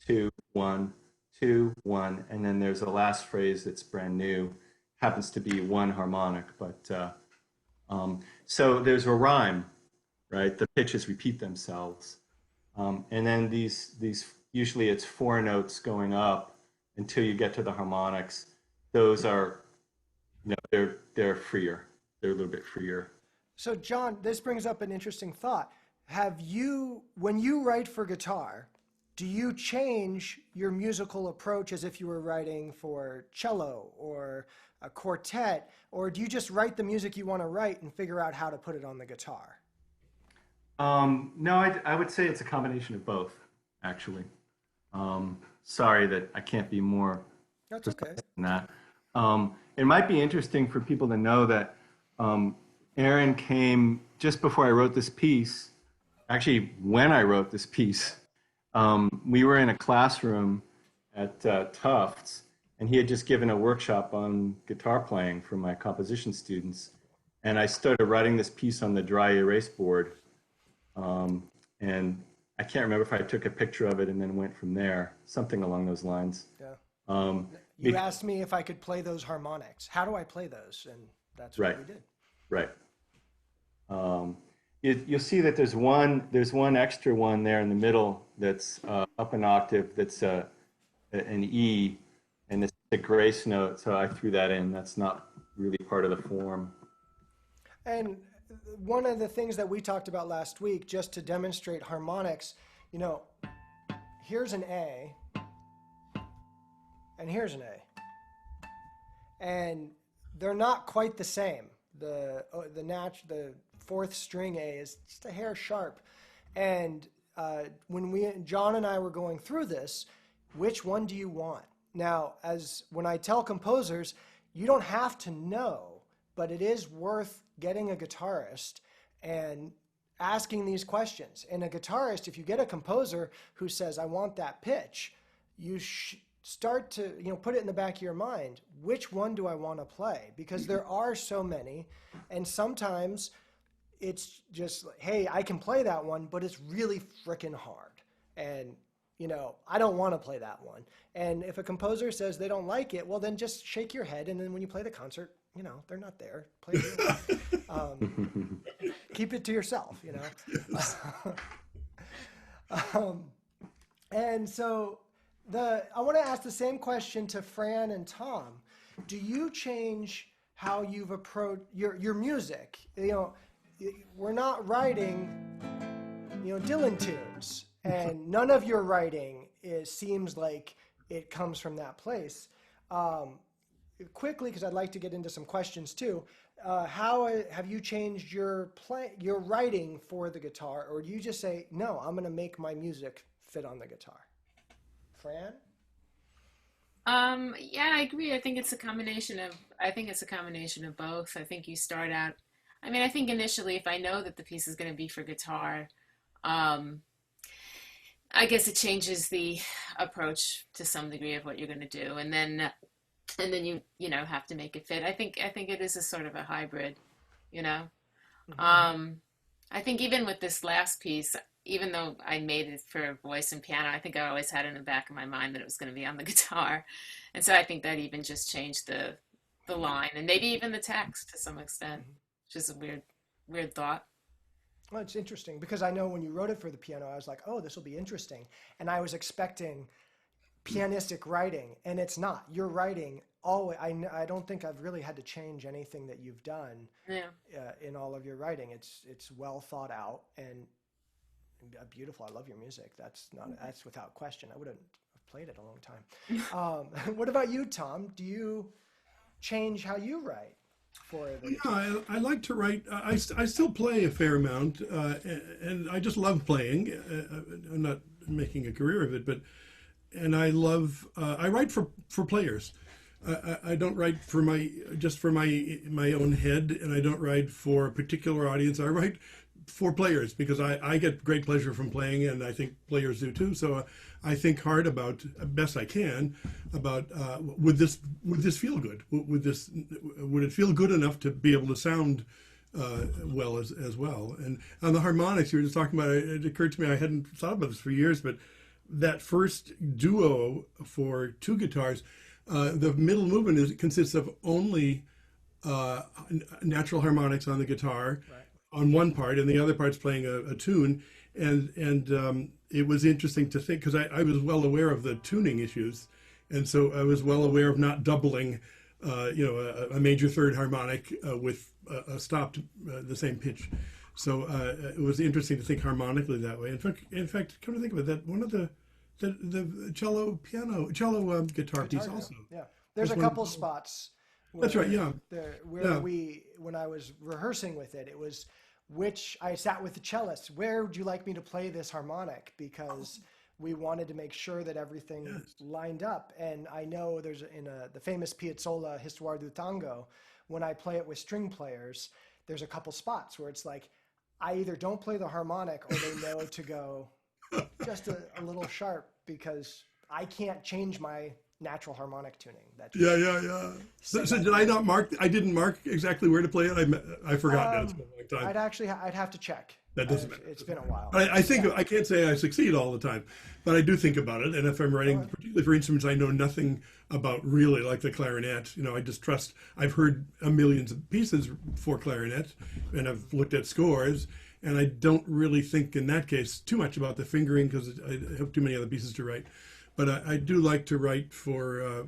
two, one, two, one. And then there's a last phrase that's brand new. Happens to be one harmonic, but so there's a rhyme, right? The pitches repeat themselves. And then these usually it's four notes going up until you get to the harmonics. Those are, they're freer. They're a little bit freer. So John, this brings up an interesting thought. When you write for guitar, do you change your musical approach as if you were writing for cello or a quartet, or do you just write the music you want to write and figure out how to put it on the guitar? No, I would say it's a combination of both, actually. Sorry that I can't be more That's okay. than that. It might be interesting for people to know that Aaron came just before I wrote this piece. Actually, when I wrote this piece, we were in a classroom at Tufts, and he had just given a workshop on guitar playing for my composition students. And I started writing this piece on the dry erase board. And I can't remember if I took a picture of it and then went from there, something along those lines. Yeah. You asked me if I could play those harmonics. How do I play those? And that's what we did. Right. You'll see that there's one extra one there in the middle that's up an octave. That's an E, and it's a grace note. So I threw that in. That's not really part of the form. And one of the things that we talked about last week, just to demonstrate harmonics, here's an A, and here's an A, and they're not quite the same. The fourth string A is just a hair sharp, and when John and I were going through this, which one do you want? Now, when I tell composers, you don't have to know, but it is worth getting a guitarist and asking these questions. And a guitarist, if you get a composer who says, I want that pitch, you start to put it in the back of your mind, which one do I want to play? Because there are so many, and sometimes it's just, hey, I can play that one, but it's really freaking hard. And I don't want to play that one. And if a composer says they don't like it, well, then just shake your head, and then when you play the concert, they're not there. Play keep it to yourself, And so I want to ask the same question to Fran and Tom. Do you change how you've approached your music? We're not writing, Dylan tunes, and none of your writing seems like it comes from that place. Quickly, because I'd like to get into some questions too. How have you changed your writing for the guitar, or do you just say, no, I'm going to make my music fit on the guitar? Fran? Yeah, I agree. I think it's a combination of both. I think you start out, I think initially, if I know that the piece is going to be for guitar, I guess it changes the approach to some degree of what you're going to do. And then you have to make it fit. I think it is a sort of a hybrid, Mm-hmm. I think even with this last piece, even though I made it for voice and piano, I think I always had in the back of my mind that it was going to be on the guitar. And so I think that even just changed the line and maybe even the text to some extent, which is a weird thought. Well, it's interesting because I know when you wrote it for the piano, I was like, oh, this will be interesting. And I was expecting pianistic writing, and it's not. Your writing, I don't think I've really had to change anything that you've done in all of your writing. It's well thought out and beautiful. I love your music. That's without question. I wouldn't have played it a long time. What about you, Tom? Do you change how you write? I like to write. I still play a fair amount, and I just love playing. I'm not making a career of it, and I love. I write for players. I don't write for just for my own head, and I don't write for a particular audience. I write for players because I get great pleasure from playing, and I think players do too. So I think hard about, best I can, about would this feel good? Would it feel good enough to be able to sound well as well? And on the harmonics you were just talking about, it occurred to me, I hadn't thought about this for years, but that first duo for two guitars, the middle movement consists of only natural harmonics on the guitar, right, on one part, and the other part's playing a tune. And it was interesting to think, because I was well aware of the tuning issues, and so I was well aware of not doubling, a major third harmonic with a stopped the same pitch. So it was interesting to think harmonically that way. In fact, come to think of it, that one of the cello guitar piece also. Yeah, there's a couple spots. That's right. Yeah. When I was rehearsing with it, it was I sat with the cellist. Where would you like me to play this harmonic? Because we wanted to make sure that everything lined up. And I know there's the famous Piazzolla Histoire du Tango, when I play it with string players, there's a couple spots where it's like I either don't play the harmonic or they know to go just a little sharp, because I can't change my natural harmonic tuning. Yeah. So did I not mark? I didn't mark exactly where to play it. I forgot now. It's been a long time. I'd have to check. That doesn't matter. It's been a while. I think I can't say I succeed all the time, but I do think about it. And if I'm writing, particularly for instruments I know nothing about, really, like the clarinet, I just trust. I've heard millions of pieces for clarinet, and I've looked at scores, and I don't really think in that case too much about the fingering, because I have too many other pieces to write. But I do like to write for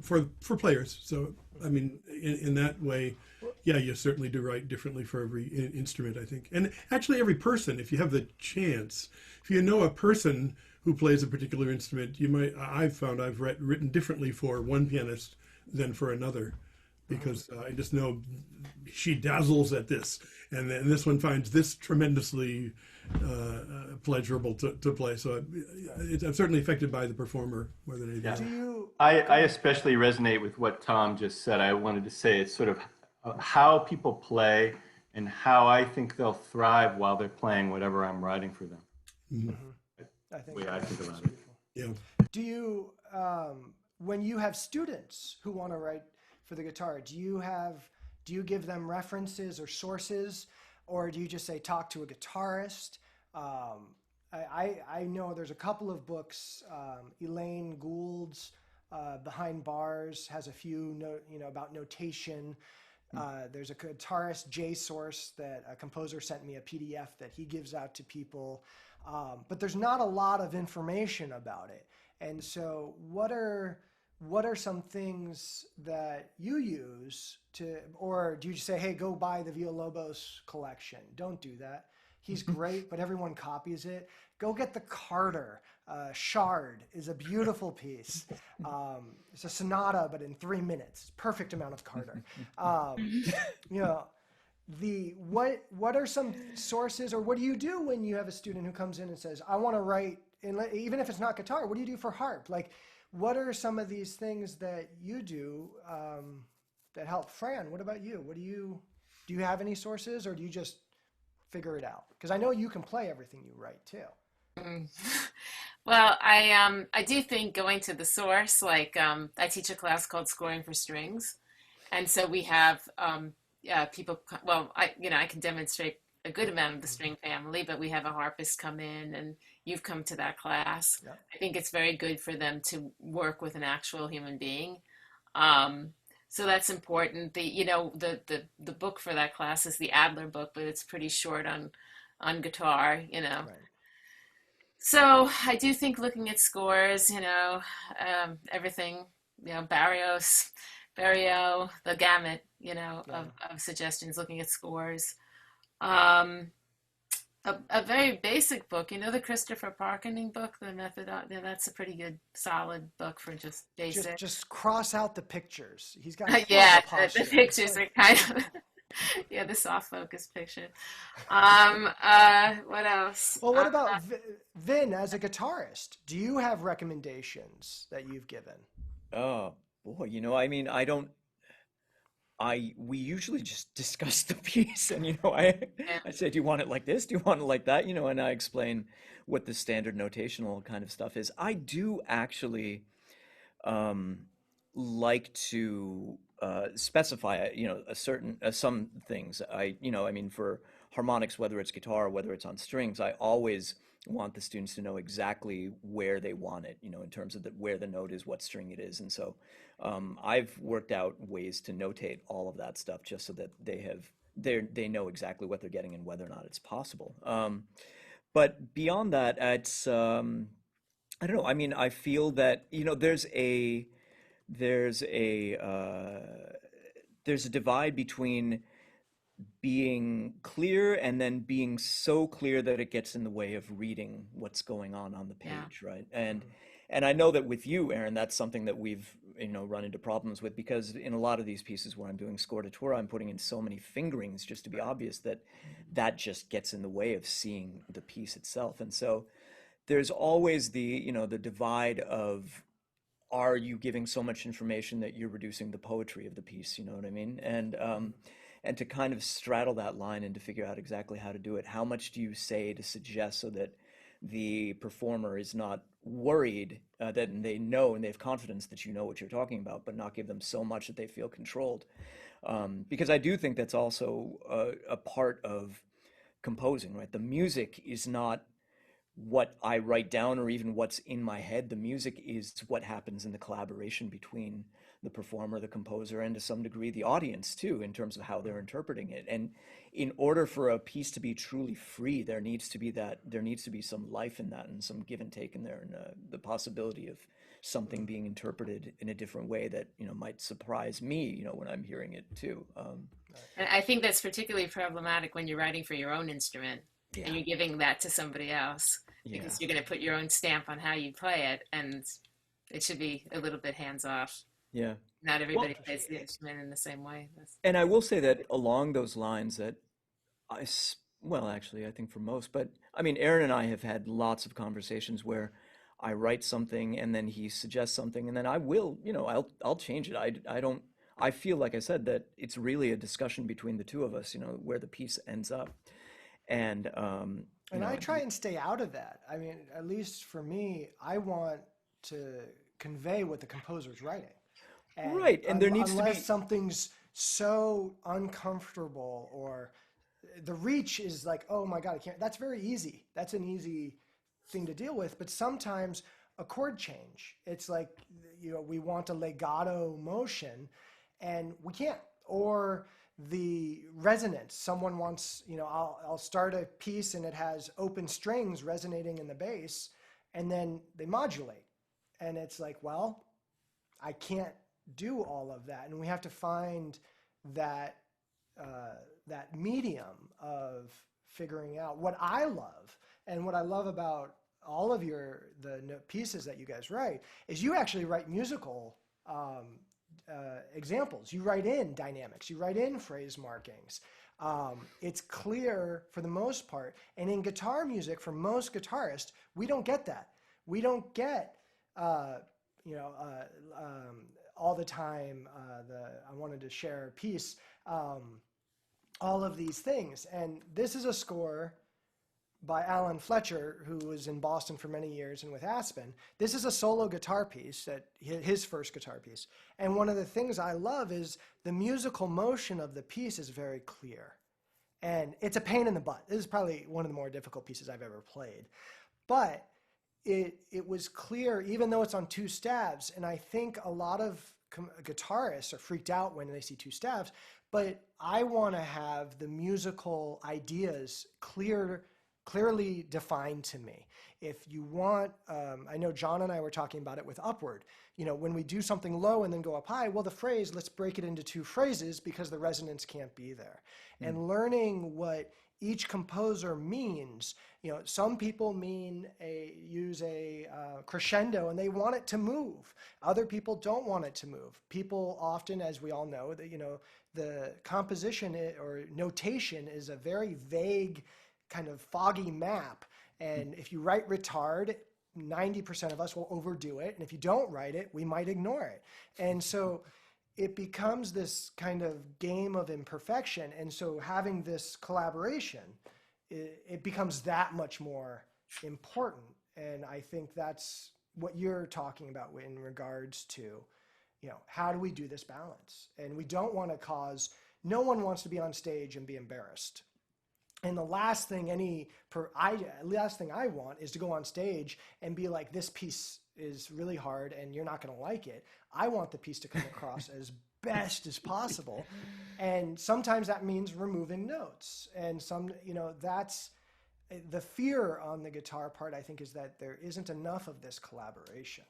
players. So I mean, in that way, yeah, you certainly do write differently for every instrument, I think. And actually every person, if you have the chance, if you know a person who plays a particular instrument, I've found I've written differently for one pianist than for another, because I just know she dazzles at this, and then this one finds this tremendously pleasurable to play. So I'm certainly affected by the performer more than anything else. I especially resonate with what Tom just said. I wanted to say it's sort of how people play and how I think they'll thrive while they're playing whatever I'm writing for them. Mm-hmm. I think about it. Yeah. Do you, when you have students who want to write for the guitar, do you give them references or sources, or do you just say talk to a guitarist? I know there's a couple of books. Elaine Gould's Behind Bars has a few about notation. There's a guitarist, JSource, that a composer sent me a PDF that he gives out to people. But there's not a lot of information about it. And so what are some things that you use or do you just say, hey, go buy the Villalobos collection? Don't do that. He's great, but everyone copies it. Go get the Carter. Shard is a beautiful piece. It's a sonata, but in 3 minutes. Perfect amount of Carter. What are some sources, or what do you do when you have a student who comes in and says, I want to write, even if it's not guitar, what do you do for harp? Like, what are some of these things that you do that help? Fran, what about you? Do you have any sources, or do you just figure it out? Because I know you can play everything you write too. Well, I do think going to the source, like I teach a class called Scoring for Strings, and so we have people. Well, I can demonstrate a good amount of the string family, but we have a harpist come in, and you've come to that class. Yep. I think it's very good for them to work with an actual human being. So that's important. The book for that class is the Adler book, but it's pretty short on guitar, Right. So I do think looking at scores, everything, Barrios, the gamut, of suggestions, looking at scores. A very basic book, the Christopher Parkening book, the method. That's a pretty good, solid book for just basic. Just cross out the pictures. He's got the pictures are kind of the soft focus picture. What else? Well, what about Vin as a guitarist? Do you have recommendations that you've given? Oh, Boy, I mean, we usually just discuss the piece, and Yeah. I say, do you want it like this? Do you want it like that? And I explain what the standard notational kind of stuff is. I do actually um, like to specify, a certain some things. I mean, for harmonics, whether it's guitar, whether it's on strings, I always want the students to know exactly where they want it, in terms of where the note is, what string it is. And so I've worked out ways to notate all of that stuff just so that they know exactly what they're getting and whether or not it's possible. But beyond that, it's I don't know. I mean, I feel that there's a there's a divide between being clear and then being so clear that it gets in the way of reading what's going on the Yeah. page, right? And I know that with you, Aaron, that's something that we've run into problems with, because in a lot of these pieces where I'm doing score to tour, I'm putting in so many fingerings just to be obvious that just gets in the way of seeing the piece itself. And so there's always the divide of, are you giving so much information that you're reducing the poetry of the piece? You know what I mean? And to kind of straddle that line and to figure out exactly how to do it. How much do you say to suggest so that the performer is not worried, that they know and they have confidence that you know what you're talking about, but not give them so much that they feel controlled? Because I do think that's also a part of composing, right? The music is not what I write down or even what's in my head. The music is what happens in the collaboration between the performer, the composer, and to some degree the audience too, in terms of how they're interpreting it. And in order for a piece to be truly free, there needs to be some life in that and some give and take in there, and the possibility of something being interpreted in a different way that might surprise me when I'm hearing it too. And I think that's particularly problematic when you're writing for your own instrument Yeah. and you're giving that to somebody else, because you're going to put your own stamp on how you play it, and it should be a little bit hands off. Yeah. Not everybody plays the instrument in the same way. And I will say that along those lines, that well, actually, I think for most, but I mean, Aaron and I have had lots of conversations where I write something and then he suggests something, and then I will, I'll change it. I feel, like I said, that it's really a discussion between the two of us, where the piece ends up. And I try and stay out of that. I mean, at least for me, I want to convey what the composer's writing. And right, and there needs to be, unless something's so uncomfortable, or the reach is like, oh my God, I can't. That's very easy. That's an easy thing to deal with. But sometimes a chord change, it's like, we want a legato motion, and we can't. Or the resonance. Someone wants, I'll start a piece and it has open strings resonating in the bass, and then they modulate, and it's like, well, I can't do all of that, and we have to find that that medium of figuring out. What I love, and what I love about all of the pieces that you guys write, is you actually write musical examples. You write in dynamics, you write in phrase markings. It's clear for the most part. And in guitar music, for most guitarists, we don't get that. We don't get, all the time, I wanted to share a piece, all of these things. And this is a score by Alan Fletcher, who was in Boston for many years and with Aspen. This is a solo guitar piece, his first guitar piece. And one of the things I love is the musical motion of the piece is very clear. And it's a pain in the butt. This is probably one of the more difficult pieces I've ever played. But it was clear, even though it's on two stabs. And I think a lot of guitarists are freaked out when they see two stabs. But I want to have the musical ideas clearly defined to me. If you want, I know John and I were talking about it with Upward. When we do something low and then go up high, well, the phrase, let's break it into two phrases because the resonance can't be there. And learning what each composer means. Some people use a crescendo and they want it to move. Other people don't want it to move. People often, as we all know, that the composition or notation is a very vague, kind of foggy map. And if you write retard, 90% of us will overdo it. And if you don't write it, we might ignore it. And so it becomes this kind of game of imperfection. And so having this collaboration, it becomes that much more important. And I think that's what you're talking about in regards to, how do we do this balance? And we don't want to no one wants to be on stage and be embarrassed. And the last thing I want is to go on stage and be like, this piece is really hard and you're not going to like it. I want the piece to come across as best as possible. And sometimes that means removing notes. And that's the fear on the guitar part, I think, is that there isn't enough of this collaboration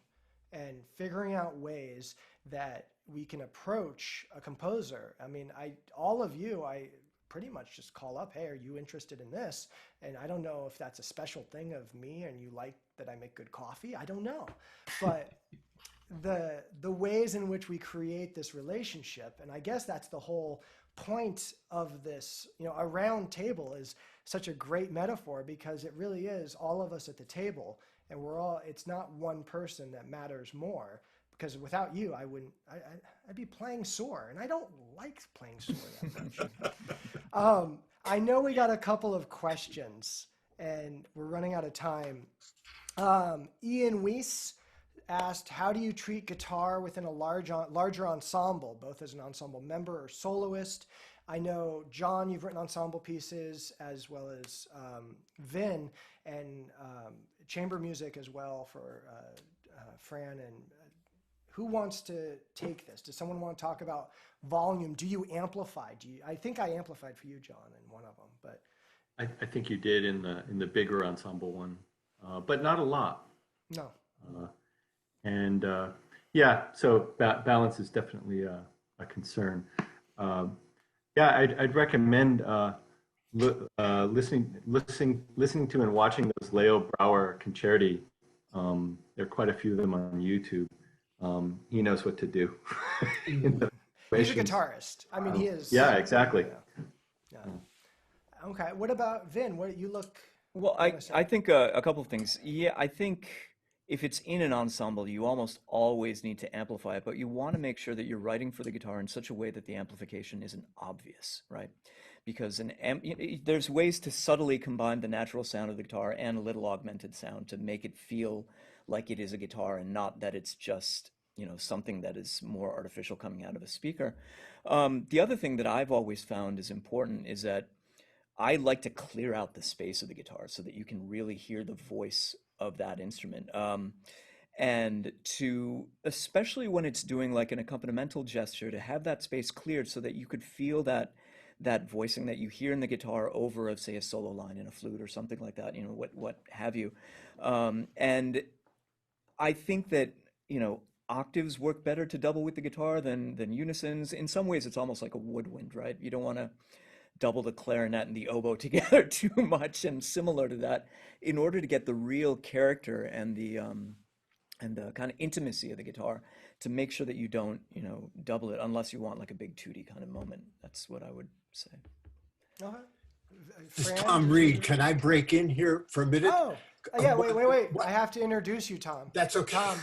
and figuring out ways that we can approach a composer. I mean, all of you, I pretty much just call up, hey, are you interested in this? And I don't know if that's a special thing of me and you like that I make good coffee. I don't know. But the ways in which we create this relationship, and I guess that's the whole point of this, a round table is such a great metaphor because it really is all of us at the table, and it's not one person that matters more, because without you, I'd be playing sore, and I don't like playing sore that much. I know we got a couple of questions, and we're running out of time. Ian Weiss asked, how do you treat guitar within a larger ensemble, both as an ensemble member or soloist? I know, John, you've written ensemble pieces, as well as Vin, and chamber music as well for Fran. And who wants to take this? Does someone want to talk about volume? Do you amplify? I think I amplified for you, John, in one of them, but I think you did in the bigger ensemble one, but not a lot. No. So balance is definitely a concern. I'd recommend listening to and watching those Leo Brouwer concerti. There are quite a few of them on YouTube. He knows what to do. He's a guitarist. I mean, he is. Yeah, exactly. Yeah. Okay. What about Vin? What you look? Well, I think a couple of things. Yeah, I think if it's in an ensemble, you almost always need to amplify it, but you want to make sure that you're writing for the guitar in such a way that the amplification isn't obvious, right? Because there's ways to subtly combine the natural sound of the guitar and a little augmented sound to make it feel like it is a guitar and not that it's just, something that is more artificial coming out of a speaker. The other thing that I've always found is important is that I like to clear out the space of the guitar so that you can really hear the voice of that instrument. And to, especially when it's doing like an accompanimental gesture, to have that space cleared so that you could feel that voicing that you hear in the guitar over of, say, a solo line in a flute or something like that, what have you. And I think that, octaves work better to double with the guitar than unisons. In some ways, it's almost like a woodwind, right? You don't want to double the clarinet and the oboe together too much, and similar to that, in order to get the real character and the kind of intimacy of the guitar, to make sure that you don't, double it unless you want like a big tooty kind of moment. That's what I would say. Okay. This is Tom Reed. Can I break in here for a minute? Oh, yeah, wait. I have to introduce you, Tom. That's okay.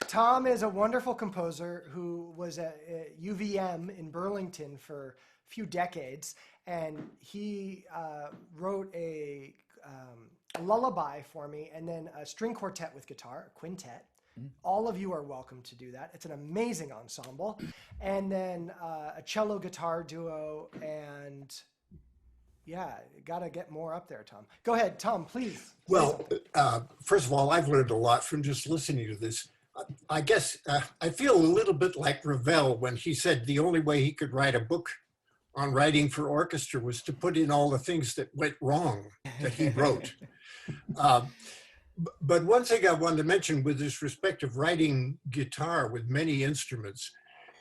Tom is a wonderful composer who was at UVM in Burlington for a few decades, and he wrote a lullaby for me, and then a string quartet with guitar, a quintet. All of you are welcome to do that. It's an amazing ensemble. And then a cello guitar duo, and yeah, got to get more up there, Tom. Go ahead, Tom, please. Well, first of all, I've learned a lot from just listening to this. I guess I feel a little bit like Ravel when he said the only way he could write a book on writing for orchestra was to put in all the things that went wrong that he wrote. But one thing I wanted to mention with this respect of writing guitar with many instruments,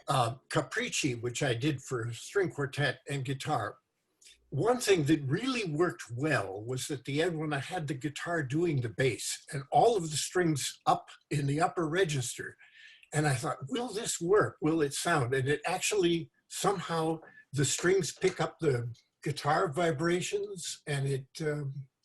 Capricci, which I did for string quartet and guitar, one thing that really worked well was at the end when I had the guitar doing the bass and all of the strings up in the upper register. And I thought, will this work? Will it sound? And it actually, somehow the strings pick up the guitar vibrations, and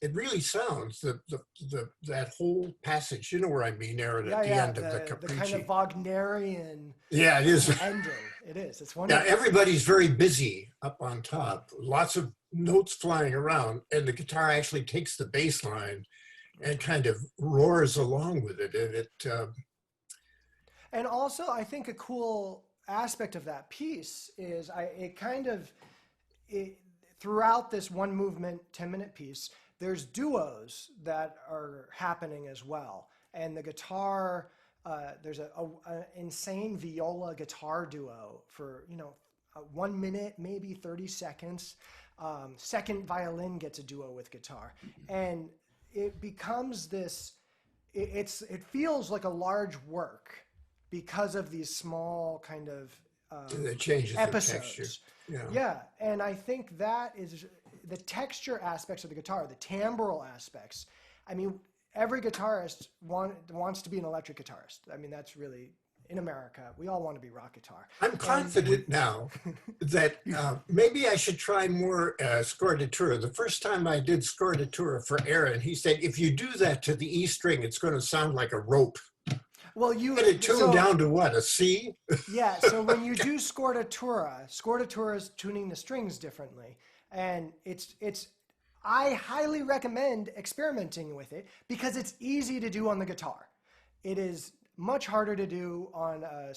it really sounds that whole passage. You know where I mean, Aaron, at the end of the Capricci. The kind of Wagnerian. Yeah, it is. Ending. It is. It's wonderful. Yeah, everybody's very busy up on top. Lots of notes flying around, and the guitar actually takes the bass line and kind of roars along with it. And also, I think a cool aspect of that piece is throughout this one movement, 10-minute piece, there's duos that are happening as well. And the guitar, there's an insane viola guitar duo for, 1 minute, maybe 30 seconds. Second violin gets a duo with guitar. And it becomes this, it feels like a large work because of these small kind of it changes episodes. The texture. Yeah, and I think that is the texture aspects of the guitar, the timbral aspects. I mean, every guitarist wants to be an electric guitarist. I mean, that's really, in America, we all want to be rock guitar. I'm confident now that maybe I should try more scordatura. The first time I did scordatura for Aaron, he said, if you do that to the E string, it's going to sound like a rope. Well, you get it tuned down to what, a C? Yeah, so when you do scordatura is tuning the strings differently. And I highly recommend experimenting with it because it's easy to do on the guitar. It is much harder to do on a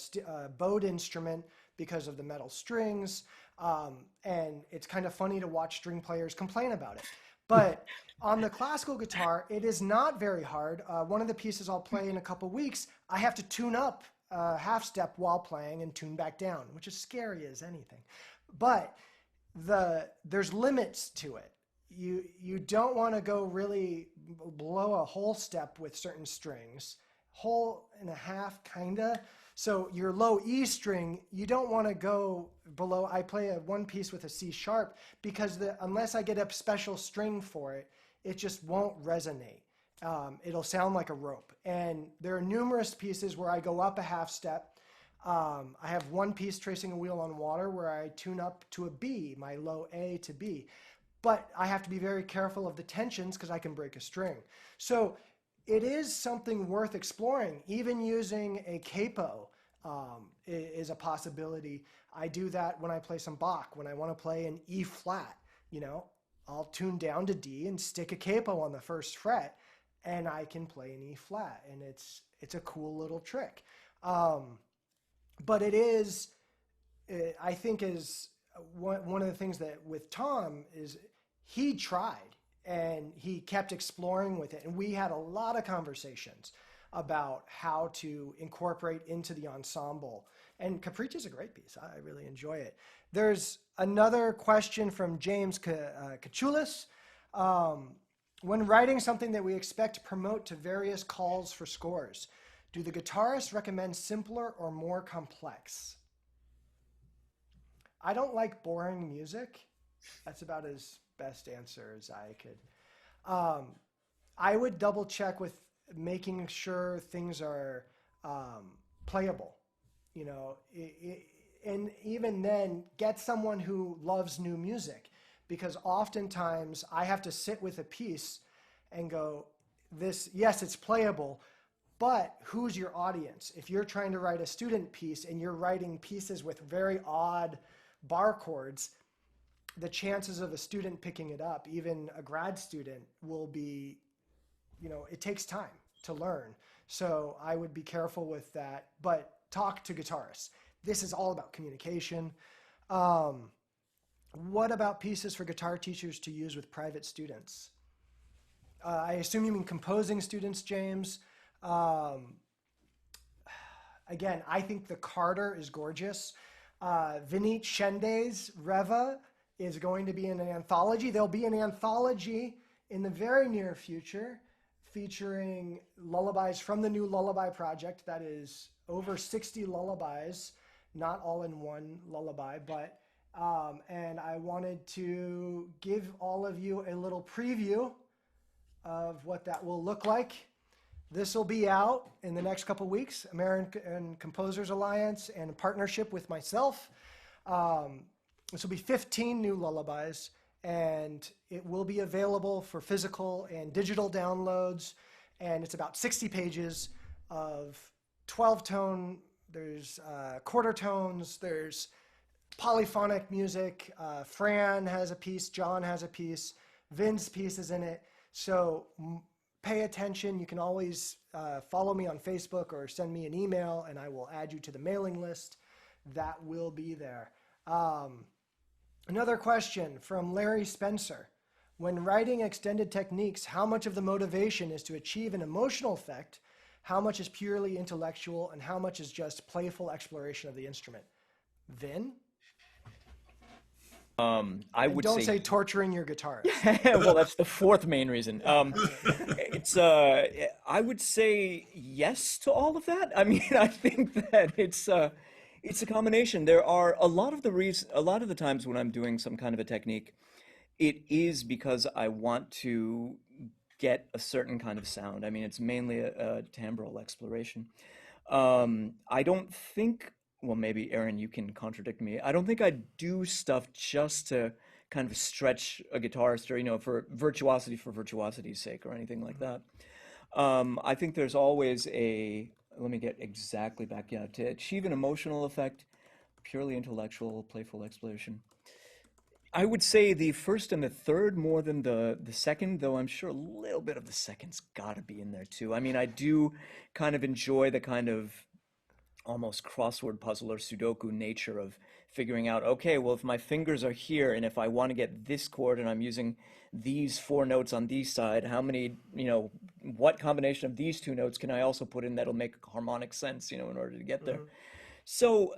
bowed instrument because of the metal strings. And it's kind of funny to watch string players complain about it. But on the classical guitar, it is not very hard. One of the pieces I'll play in a couple weeks, I have to tune up half step while playing and tune back down, which is scary as anything. But there's limits to it. You don't want to go really below a whole step with certain strings, whole and a half kinda. So your low E string, you don't want to go below. I play one piece with a C sharp because unless I get a special string for it, it just won't resonate. It'll sound like a rope. And there are numerous pieces where I go up a half step. I have one piece, Tracing a Wheel on Water, where I tune up to a B, my low A to B. But I have to be very careful of the tensions because I can break a string. So it is something worth exploring. Even using a capo is a possibility. I do that when I play some Bach. When I want to play an E flat, I'll tune down to D and stick a capo on the first fret, and I can play an E flat, and it's a cool little trick. But it is, I think, is one of the things that with Tom is he tried and he kept exploring with it, and we had a lot of conversations about how to incorporate into the ensemble. And Capricci is a great piece. I really enjoy it. There's another question from James Kachulis. When writing something that we expect to promote to various calls for scores, do the guitarists recommend simpler or more complex? I don't like boring music. That's about as best answer as I could. I would double check with making sure things are playable, and even then get someone who loves new music, because oftentimes I have to sit with a piece and go, yes, it's playable, but who's your audience? If you're trying to write a student piece and you're writing pieces with very odd bar chords, the chances of a student picking it up, even a grad student, will be, it takes time to learn. So I would be careful with that, but talk to guitarists. This is all about communication. What about pieces for guitar teachers to use with private students? I assume you mean composing students, James. Again, I think the Carter is gorgeous. Vineet Shende's Reva is going to be in an anthology. There'll be an anthology in the very near future featuring lullabies from the new Lullaby Project. That is over 60 lullabies, not all in one lullaby, but and I wanted to give all of you a little preview of what that will look like. This will be out in the next couple weeks, American Composers Alliance, and a partnership with myself. This will be 15 new lullabies, and it will be available for physical and digital downloads. And it's about 60 pages of 12-tone, there's quarter tones, there's polyphonic music. Fran has a piece, John has a piece, Vin's piece is in it. So pay attention. You can always follow me on Facebook or send me an email and I will add you to the mailing list. That will be there. Another question from Larry Spencer. When writing extended techniques, how much of the motivation is to achieve an emotional effect? How much is purely intellectual and how much is just playful exploration of the instrument? Vin? I would don't say torturing your guitarist. Well, that's the fourth main reason. I would say yes to all of that. I mean, I think that it's a combination. There are a lot of the times when I'm doing some kind of a technique, it is because I want to get a certain kind of sound. I mean, it's mainly a timbral exploration. I don't think, well, maybe Aaron, you can contradict me. I don't think I do stuff just to kind of stretch a guitarist or, for virtuosity's sake or anything like that. I think there's always let me get exactly back, to achieve an emotional effect, purely intellectual, playful exploration. I would say the first and the third more than the second, though I'm sure a little bit of the second's got to be in there too. I mean, I do kind of enjoy the kind of almost crossword puzzle or Sudoku nature of figuring out, okay, well, if my fingers are here and if I want to get this chord and I'm using these 4 notes on these side, how many, what combination of these 2 notes can I also put in that'll make harmonic sense, in order to get there. So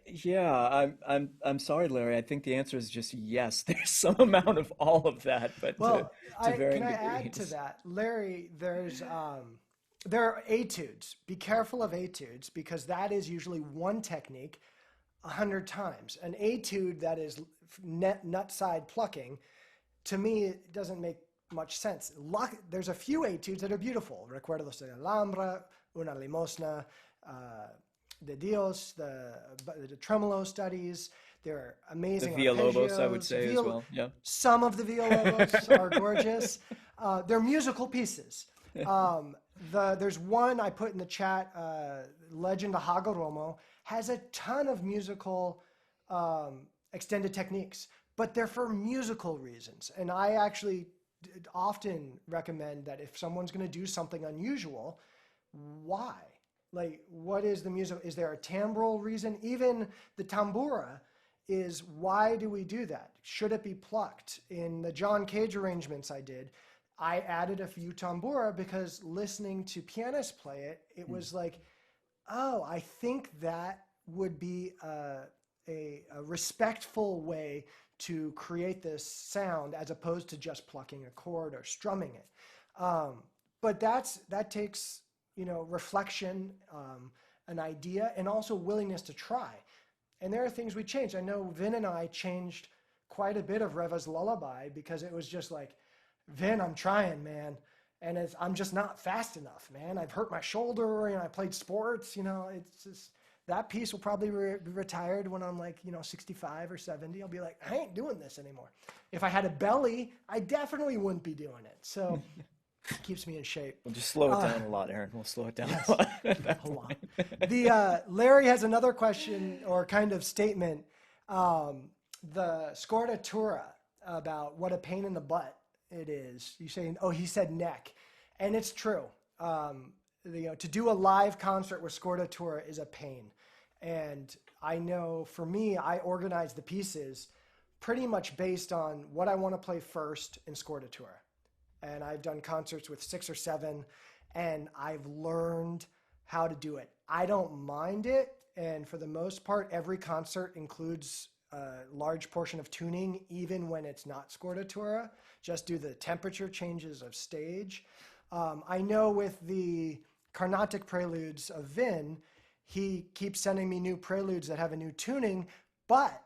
yeah, I'm sorry, Larry. I think the answer is just yes. There's some amount of all of that, but to varying degrees. Can I add to that, Larry? There are etudes. Be careful of etudes because that is usually one technique 100 times. An etude that is nut side plucking, to me, it doesn't make much sense. There's a few etudes that are beautiful. Recuerdos de la Alhambra, Una Limosna, de Dios, the tremolo studies. They're amazing. The Villalobos, I would say as well. Yeah. Some of the Villalobos are gorgeous. They're musical pieces. There's one I put in the chat, Legend of Hagoromo, has a ton of musical extended techniques, but they're for musical reasons. And I actually often recommend that if someone's going to do something unusual, why? Like, what is the music? Is there a timbral reason? Even the tambura is, why do we do that? Should it be plucked? In the John Cage arrangements I did, I added a few tambura because listening to pianists play it, it was like, oh, I think that would be a respectful way to create this sound as opposed to just plucking a chord or strumming it. But that takes, reflection, an idea, and also willingness to try. And there are things we changed. I know Vin and I changed quite a bit of Reva's Lullaby because it was just like, Vin, I'm trying, man. And I'm just not fast enough, man. I've hurt my shoulder, I played sports, it's just, that piece will probably be retired when I'm like, 65 or 70. I'll be like, I ain't doing this anymore. If I had a belly, I definitely wouldn't be doing it. So it keeps me in shape. We'll just slow it down a lot, Aaron. We'll slow it down a lot. A lot. Larry has another question or kind of statement. The scordatura about what a pain in the butt it is. You saying, he said neck. And it's true. To do a live concert with scordatura is a pain. And I know for me, I organize the pieces pretty much based on what I want to play first in scordatura. And I've done concerts with 6 or 7, and I've learned how to do it. I don't mind it, and for the most part, every concert includes a large portion of tuning, even when it's not scordatura, just do the temperature changes of stage. I know with the Carnatic preludes of Vin, he keeps sending me new preludes that have a new tuning, but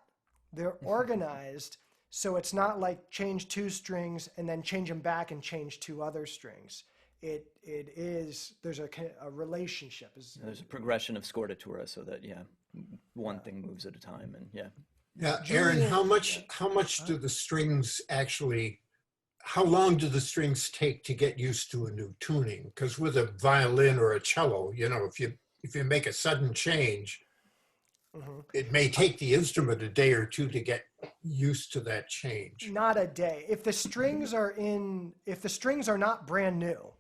they're organized. So it's not like change 2 strings and then change them back and change 2 other strings. There's a relationship. There's a progression of scordatura so that, one thing moves at a time. And Yeah, Julian, Aaron, how much do the strings actually, how long do the strings take to get used to a new tuning? Because with a violin or a cello, you know, if you make a sudden change, it may take the instrument a day or two to get used to that change. Not a day. If the strings are not brand new,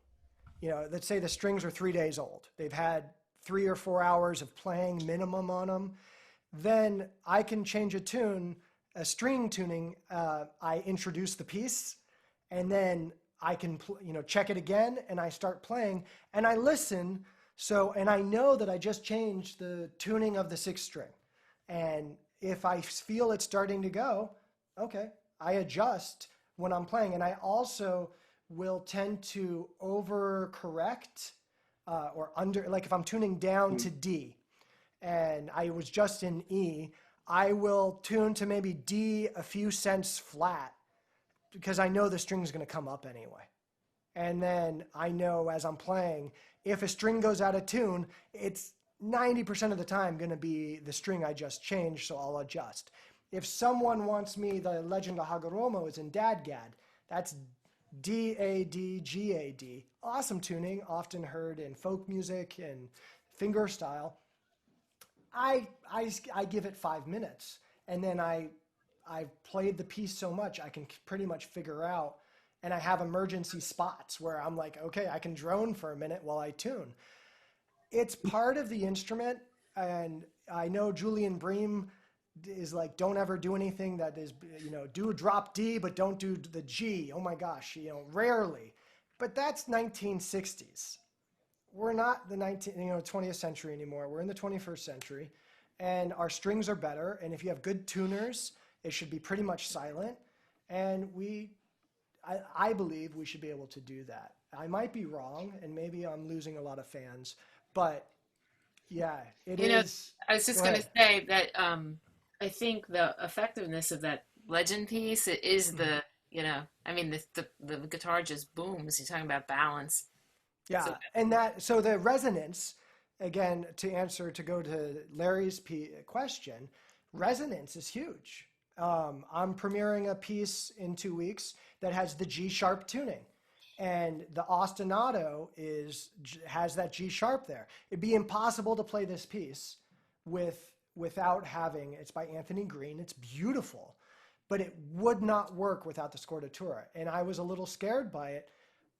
you know, let's say the strings are 3 days old, they've had 3 or 4 hours of playing minimum on them, then I can change a string tuning. I introduce the piece, and then I can, check it again, and I start playing, and I listen. So, and I know that I just changed the tuning of the 6th string. And if I feel it's starting to go, okay, I adjust when I'm playing. And I also will tend to overcorrect or under, like if I'm tuning down to D and I was just in E, I will tune to maybe D a few cents flat because I know the string's going to come up anyway. And then I know as I'm playing, if a string goes out of tune, it's 90% of the time going to be the string I just changed, so I'll adjust. If someone wants me, the Legend of Hagoromo is in Dadgad. That's D-A-D-G-A-D. Awesome tuning, often heard in folk music and finger style. I give it 5 minutes, and then I've played the piece so much I can pretty much figure out, and I have emergency spots where I'm like, okay, I can drone for a minute while I tune. It's part of the instrument, and I know Julian Bream is like, don't ever do anything that is, do a drop D, but don't do the G. Oh my gosh, rarely. But that's 1960s. We're not the 20th century anymore. We're in the 21st century, and our strings are better. And if you have good tuners, it should be pretty much silent. And I believe we should be able to do that. I might be wrong, and maybe I'm losing a lot of fans. But yeah, it is. I was just going to say that I think the effectiveness of that legend piece is the guitar just booms. You're talking about balance. Yeah, so the resonance, again, to go to Larry's question, resonance is huge. I'm premiering a piece in 2 weeks that has the G sharp tuning. And the ostinato has that G sharp there. It'd be impossible to play this piece without having, it's by Anthony Green, it's beautiful, but it would not work without the scordatura. And I was a little scared by it,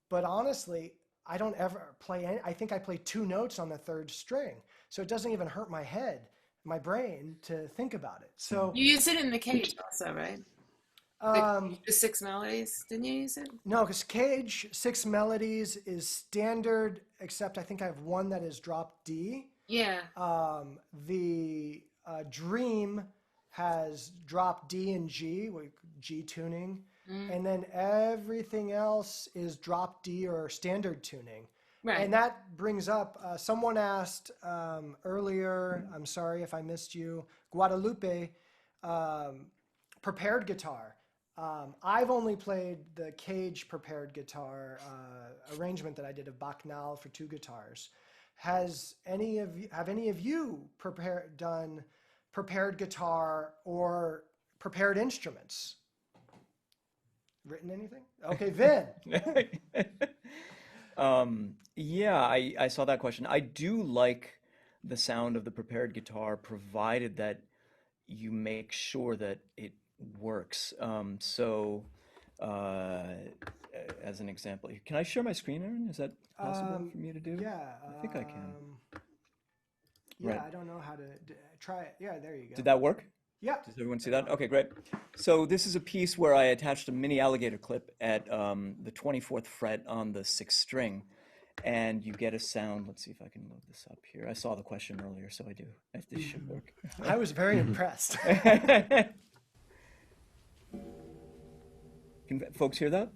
but honestly, I don't ever play I think I play 2 notes on the 3rd string. So it doesn't even hurt my head, my brain to think about it. So you use it in the cage also, right? The 6 melodies, didn't you use it? No, because Cage 6 melodies is standard, except I think I have one that is drop D. Yeah. The Dream has drop D and G, G tuning, and then everything else is drop D or standard tuning. Right. And that brings up, someone asked earlier, I'm sorry if I missed you, Guadalupe, prepared guitar. I've only played the Cage prepared guitar arrangement that I did of Bachnal for 2 guitars. Have any of you done prepared guitar or prepared instruments? Written anything? Okay, Vin. Yeah, I saw that question. I do like the sound of the prepared guitar, provided that you make sure that it works. As an example, can I share my screen, Aaron? Is that possible for me to do? Yeah. I think I can. Yeah, Right. I don't know how to try it. Yeah, there you go. Did that work? Yeah. Does everyone see that? Okay, great. So this is a piece where I attached a mini alligator clip at the 24th fret on the 6th string, and you get a sound. Let's see if I can load this up here. I saw the question earlier, so I do. This should work. I was very impressed. Can folks hear that?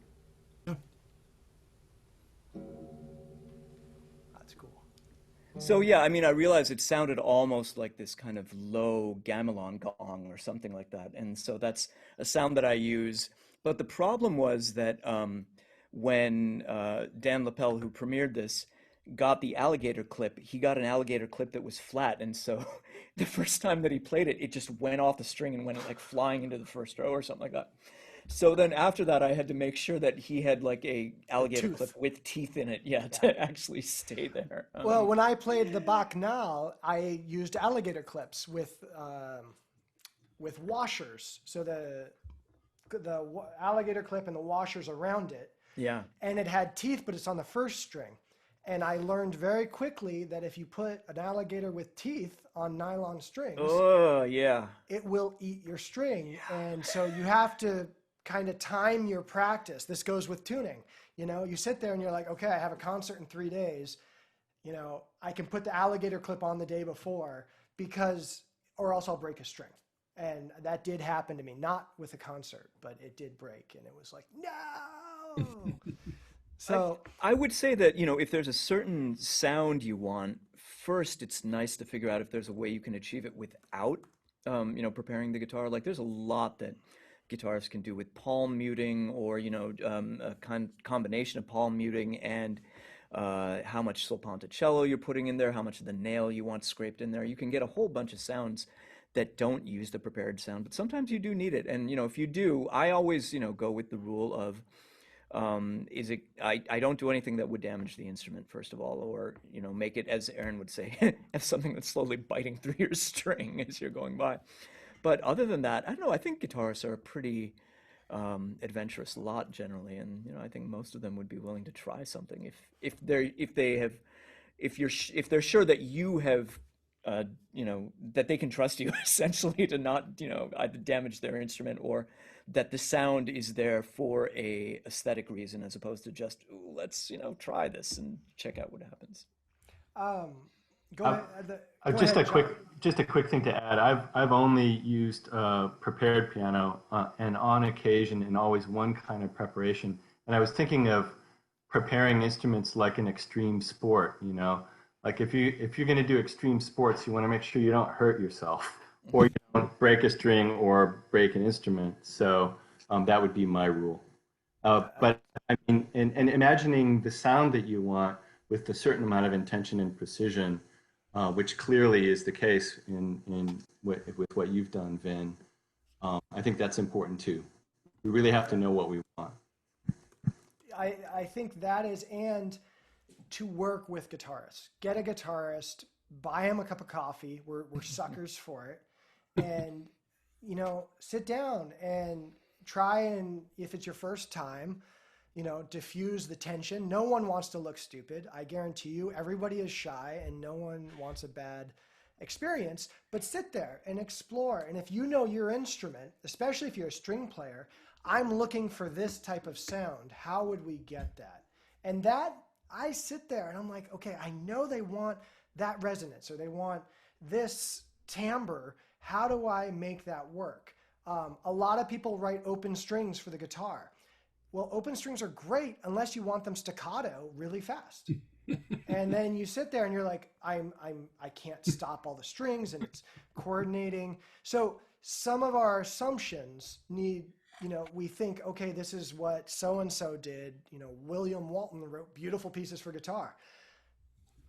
That's cool. So yeah, I mean, I realized it sounded almost like this kind of low gamelan gong or something like that. And so that's a sound that I use. But the problem was that when Dan Lapel, who premiered this, got the alligator clip, he got an alligator clip that was flat. And so the first time that he played it, it just went off the string and went like flying into the first row or something like that. So then after that, I had to make sure that he had like a alligator clip with teeth in it, to actually stay there. Well, when I played the Bacchanal, I used alligator clips with washers. So the alligator clip and the washers around it. Yeah. And it had teeth, but it's on the first string. And I learned very quickly that if you put an alligator with teeth on nylon strings, it will eat your string. And so you have to kind of time your practice. This goes with tuning. You know, you sit there and you're like, okay, I have a concert in 3 days. You know, I can put the alligator clip on the day before or else I'll break a string. And that did happen to me, not with a concert, but it did break. And it was like, no. So I would say that, you know, if there's a certain sound you want, first, it's nice to figure out if there's a way you can achieve it without, you know, preparing the guitar. Like there's a lot that guitarists can do with palm muting or, you know, a combination of palm muting and how much solpanticello you're putting in there, how much of the nail you want scraped in there. You can get a whole bunch of sounds that don't use the prepared sound, but sometimes you do need it. And, you know, if you do, I always, you know, go with the rule of, I don't do anything that would damage the instrument, first of all, or, you know, make it, as Aaron would say, as something that's slowly biting through your string as you're going by. But other than that, I don't know, I think guitarists are a pretty adventurous lot generally. And, you know, I think most of them would be willing to try something if they're sure that you have, you know, that they can trust you essentially to not, you know, either damage their instrument or that the sound is there for a aesthetic reason as opposed to just, ooh, let's, you know, try this and check out what happens. Go ahead. Just a quick thing to add. I've only used prepared piano and on occasion and always one kind of preparation. And I was thinking of preparing instruments like an extreme sport, you know, like if you're going to do extreme sports, you want to make sure you don't hurt yourself or you don't break a string or break an instrument. So that would be my rule. But I mean, and imagining the sound that you want with a certain amount of intention and precision, which clearly is the case with what you've done, Vin. I think that's important too. We really have to know what we want. I think that is, and to work with guitarists. Get a guitarist, buy him a cup of coffee. We're suckers for it. And, you know, sit down and try and, if it's your first time, you know, diffuse the tension. No one wants to look stupid. I guarantee you, everybody is shy and no one wants a bad experience, but sit there and explore. And if you know your instrument, especially if you're a string player, I'm looking for this type of sound. How would we get that? And that, I sit there and I'm like, okay, I know they want that resonance or they want this timbre. How do I make that work? A lot of people write open strings for the guitar. Well, open strings are great unless you want them staccato really fast. And then you sit there and you're like, I can't stop all the strings and it's coordinating. So some of our assumptions need, you know, we think, okay, this is what so-and-so did. You know, William Walton wrote beautiful pieces for guitar.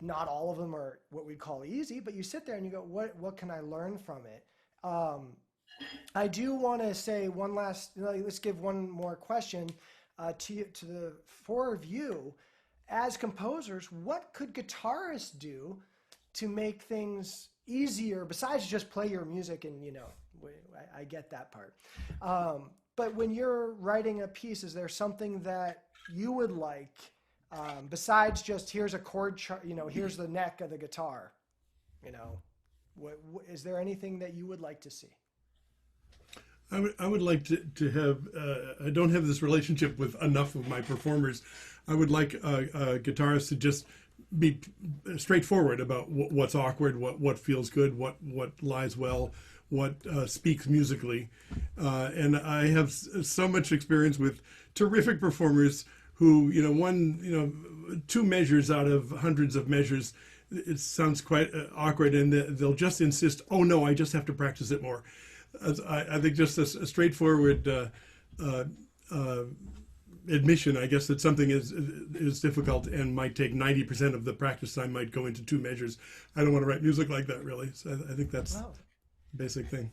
Not all of them are what we'd call easy, but you sit there and you go, what can I learn from it? I do want to say one last, let's give one more question to the four of you. As composers, what could guitarists do to make things easier besides just play your music? And, you know, I get that part. But when you're writing a piece, is there something that you would like besides just here's a chord chart, you know, here's the neck of the guitar, you know, is there anything that you would like to see? I would like to have, I don't have this relationship with enough of my performers. I would like guitarists to just be straightforward about what's awkward, what feels good, what lies well, what speaks musically. And I have so much experience with terrific performers who, you know, 2 measures out of hundreds of measures, it sounds quite awkward, and they'll just insist, oh no, I just have to practice it more. I think just a straightforward admission, I guess, that something is difficult and might take 90% of the practice time might go into two measures. I don't want to write music like that, really. So I think that's a basic thing.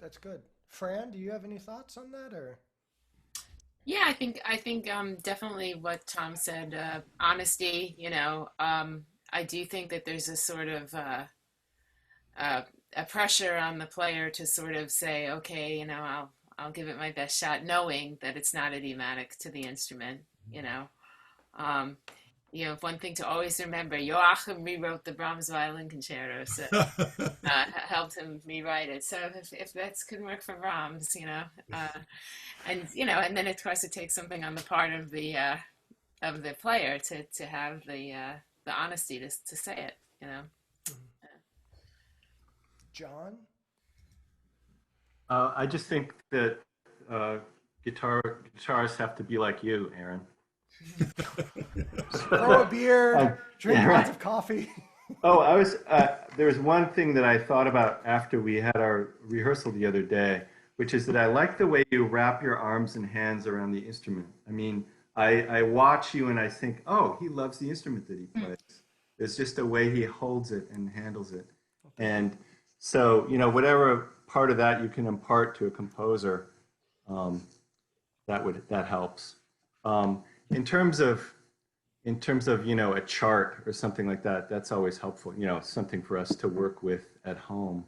That's good. Fran, do you have any thoughts on that, or? Yeah, I think definitely what Tom said, honesty, I do think that there's a sort of a pressure on the player to sort of say, okay, I'll give it my best shot, knowing that it's not idiomatic to the instrument, one thing to always remember, Joachim rewrote the Brahms violin concerto, so helped him rewrite it. So if that could work for Brahms, and then of course it takes something on the part of the player to have the honesty to say it, John? I just think that guitarists have to be like you, Aaron. Throw a beer, drink lots of coffee. There was one thing that I thought about after we had our rehearsal the other day, which is that I like the way you wrap your arms and hands around the instrument. I mean, I watch you and I think, oh, he loves the instrument that he plays. It's just the way he holds it and handles it. And so, whatever part of that you can impart to a composer, that helps. In terms of a chart or something like that, that's always helpful. Something for us to work with at home.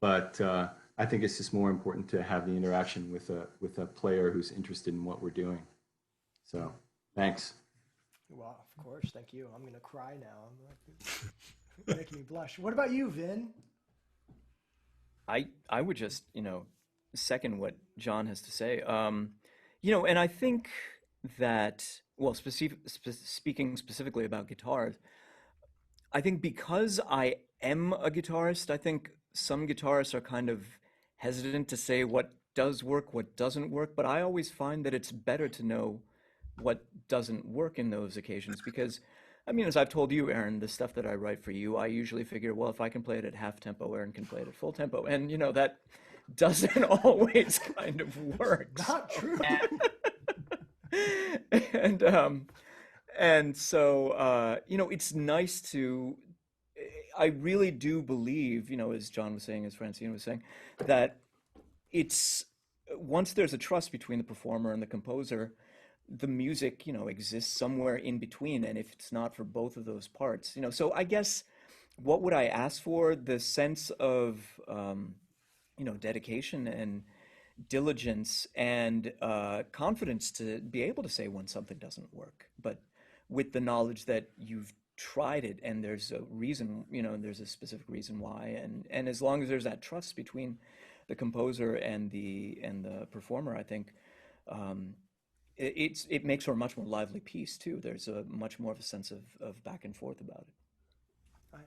But I think it's just more important to have the interaction with a player who's interested in what we're doing. So, thanks. Well, of course, thank you. I'm gonna cry now. I'm making me blush. What about you, Vin? I would just second what John has to say. And I think that, well, speaking specifically about guitars, I think because I am a guitarist, I think some guitarists are kind of hesitant to say what does work, what doesn't work, but I always find that it's better to know what doesn't work in those occasions because, as I've told you, Aaron, the stuff that I write for you, I usually figure, well, if I can play it at half tempo, Aaron can play it at full tempo. And, that doesn't always kind of work. Not true. And so, it's nice to, I really do believe, as John was saying, as Francine was saying, that it's, once there's a trust between the performer and the composer, the music, exists somewhere in between. And if it's not for both of those parts, so I guess what would I ask for? The sense of, dedication and diligence and confidence to be able to say when something doesn't work, but with the knowledge that you've tried it and there's a reason, there's a specific reason why. And as long as there's that trust between the composer and the performer, I think, it makes for a much more lively piece too. There's a much more of a sense of back and forth about it.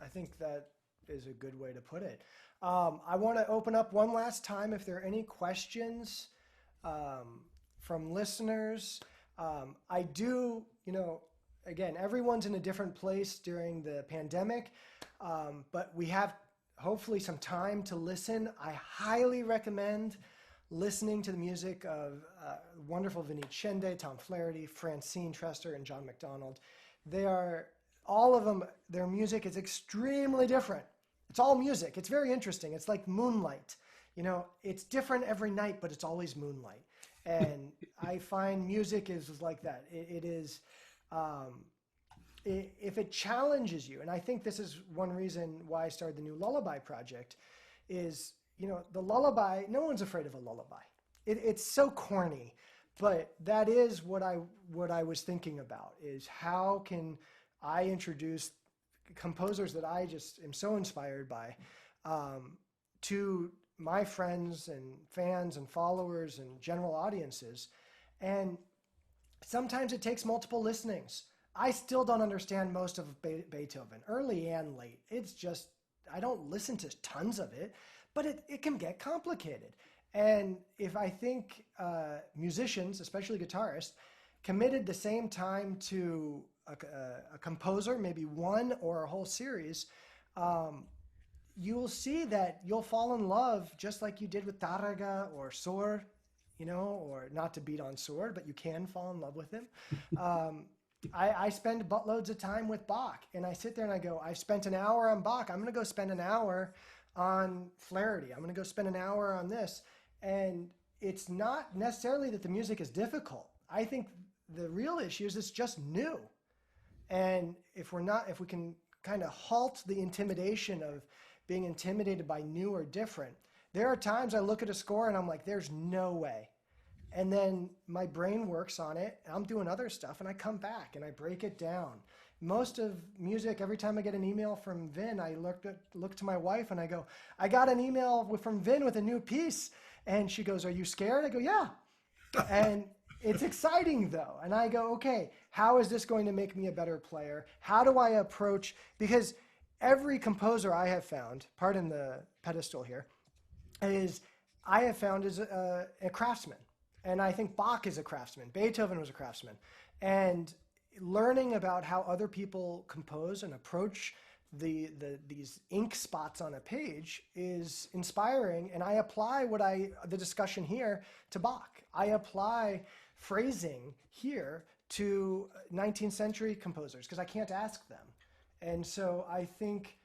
I think that is a good way to put it. I want to open up one last time if there are any questions from listeners. I do, again, everyone's in a different place during the pandemic, but we have hopefully some time to listen. I highly recommend listening to the music of wonderful Vineet Shende, Tom Flaherty, Francine, Trester, and John McDonald. They are, all of them, their music is extremely different. It's all music. It's very interesting. It's like moonlight. It's different every night, but it's always moonlight. And I find music is like that. It is, if it challenges you, and I think this is one reason why I started the new lullaby project, is, the lullaby, no one's afraid of a lullaby. It's so corny, but that is what I was thinking about, is how can I introduce composers that I just am so inspired by to my friends and fans and followers and general audiences. And sometimes it takes multiple listenings. I still don't understand most of Beethoven, early and late. It's just, I don't listen to tons of it, but it can get complicated. And if I think musicians, especially guitarists, committed the same time to a composer, maybe one or a whole series, you will see that you'll fall in love just like you did with Taraga or Sor. you know, or not to beat on sword, but you can fall in love with him. I spend buttloads of time with Bach, and I sit there and I go, I've spent an hour on Bach. I'm going to go spend an hour on Flaherty. I'm going to go spend an hour on this. And it's not necessarily that the music is difficult. I think the real issue is it's just new. And if we can kind of halt the intimidation of being intimidated by new or different, there are times I look at a score and I'm like, there's no way. And then my brain works on it, and I'm doing other stuff, and I come back and I break it down. Most of music, every time I get an email from Vin, I look to my wife and I go, I got an email from Vin with a new piece. And she goes, are you scared? I go, yeah. And it's exciting though. And I go, okay, how is this going to make me a better player? How do I approach, because every composer I have found, pardon the pedestal here, is a craftsman. And I think Bach is a craftsman. Beethoven was a craftsman. And learning about how other people compose and approach these ink spots on a page is inspiring. And I apply the discussion here to Bach. I apply phrasing here to 19th century composers because I can't ask them. And so I think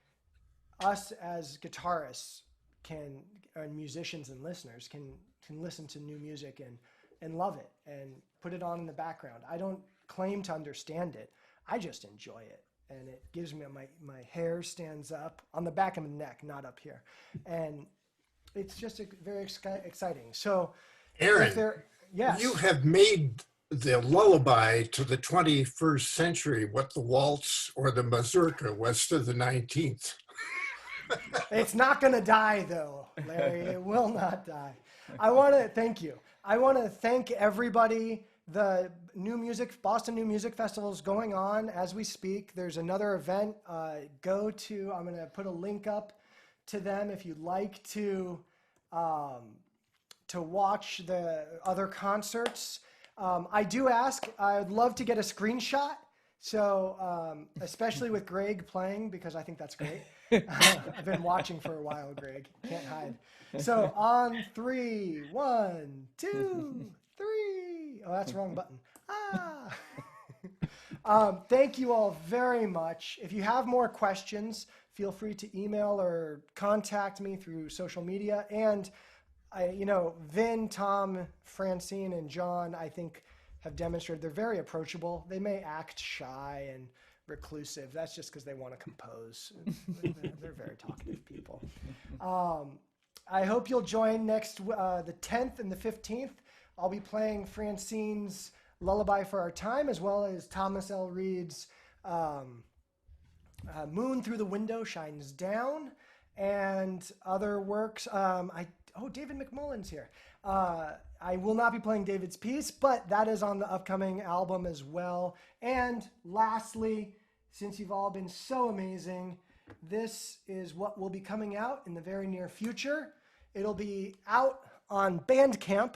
us as guitarists and musicians and listeners can listen to new music and love it and put it on in the background. I don't claim to understand it. I just enjoy it. And it gives me, my hair stands up on the back of my neck, not up here. And it's just very exciting. So, Aaron, yes. You have made the lullaby to the 21st century what the waltz or the mazurka was to the 19th. It's not going to die, though, Larry. It will not die. I want to thank you. I want to thank everybody. The Boston New Music Festival is going on as we speak. There's another event. I'm going to put a link up to them if you'd like to watch the other concerts. I'd love to get a screenshot. So, especially with Greg playing, because I think that's great. I've been watching for a while, Greg. Can't hide. So on 3, 1, 2, 3. Oh, that's the wrong button. Thank you all very much. If you have more questions, feel free to email or contact me through social media. And Vin, Tom, Francine, and John, I think, have demonstrated they're very approachable. They may act shy and reclusive. That's just because they want to compose. They're very talkative people. I hope you'll join next the 10th and the 15th. I'll be playing Francine's Lullaby for Our Time, as well as Thomas L. Reed's Moon Through the Window Shines Down, and other works. David McMullen's here. I will not be playing David's piece, but that is on the upcoming album as well. And lastly, since you've all been so amazing, this is what will be coming out in the very near future. It'll be out on Bandcamp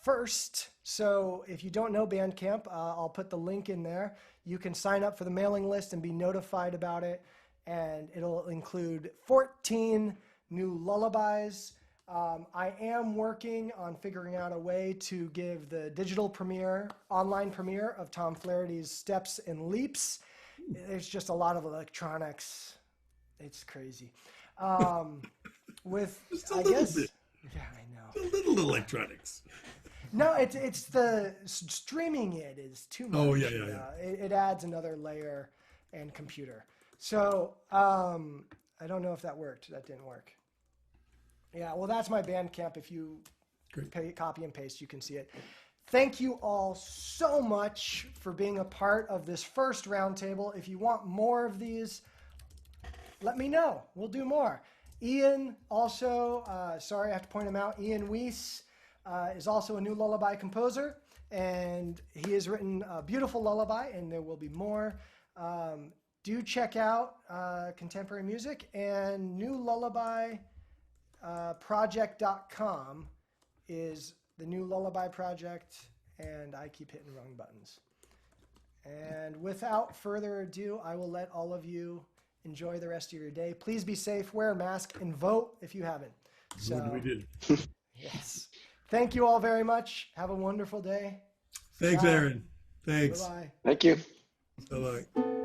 first. So if you don't know Bandcamp, I'll put the link in there. You can sign up for the mailing list and be notified about it. And it'll include 14 new lullabies. I am working on figuring out a way to give the digital online premiere of Tom Flaherty's Steps and Leaps. There's just a lot of electronics. It's crazy. Just a little bit. Yeah, I know. A little electronics. No, it's the streaming it is too much. Oh, yeah. It adds another layer and computer. So I don't know if that worked. That didn't work. Yeah, well, that's my Bandcamp. If you copy and paste, you can see it. Thank you all so much for being a part of this first roundtable. If you want more of these, let me know. We'll do more. Ian also, sorry, I have to point him out. Ian Weiss is also a new lullaby composer, and he has written a beautiful lullaby, and there will be more. Do check out contemporary music, and new lullaby project.com is the new lullaby project, and I keep hitting wrong buttons. And without further ado, I will let all of you enjoy the rest of your day. Please be safe, wear a mask, and vote if you haven't. So we did. Yes. Thank you all very much. Have a wonderful day. Thanks, Bye. Aaron. Thanks. Bye-bye. Thank you. Bye-bye.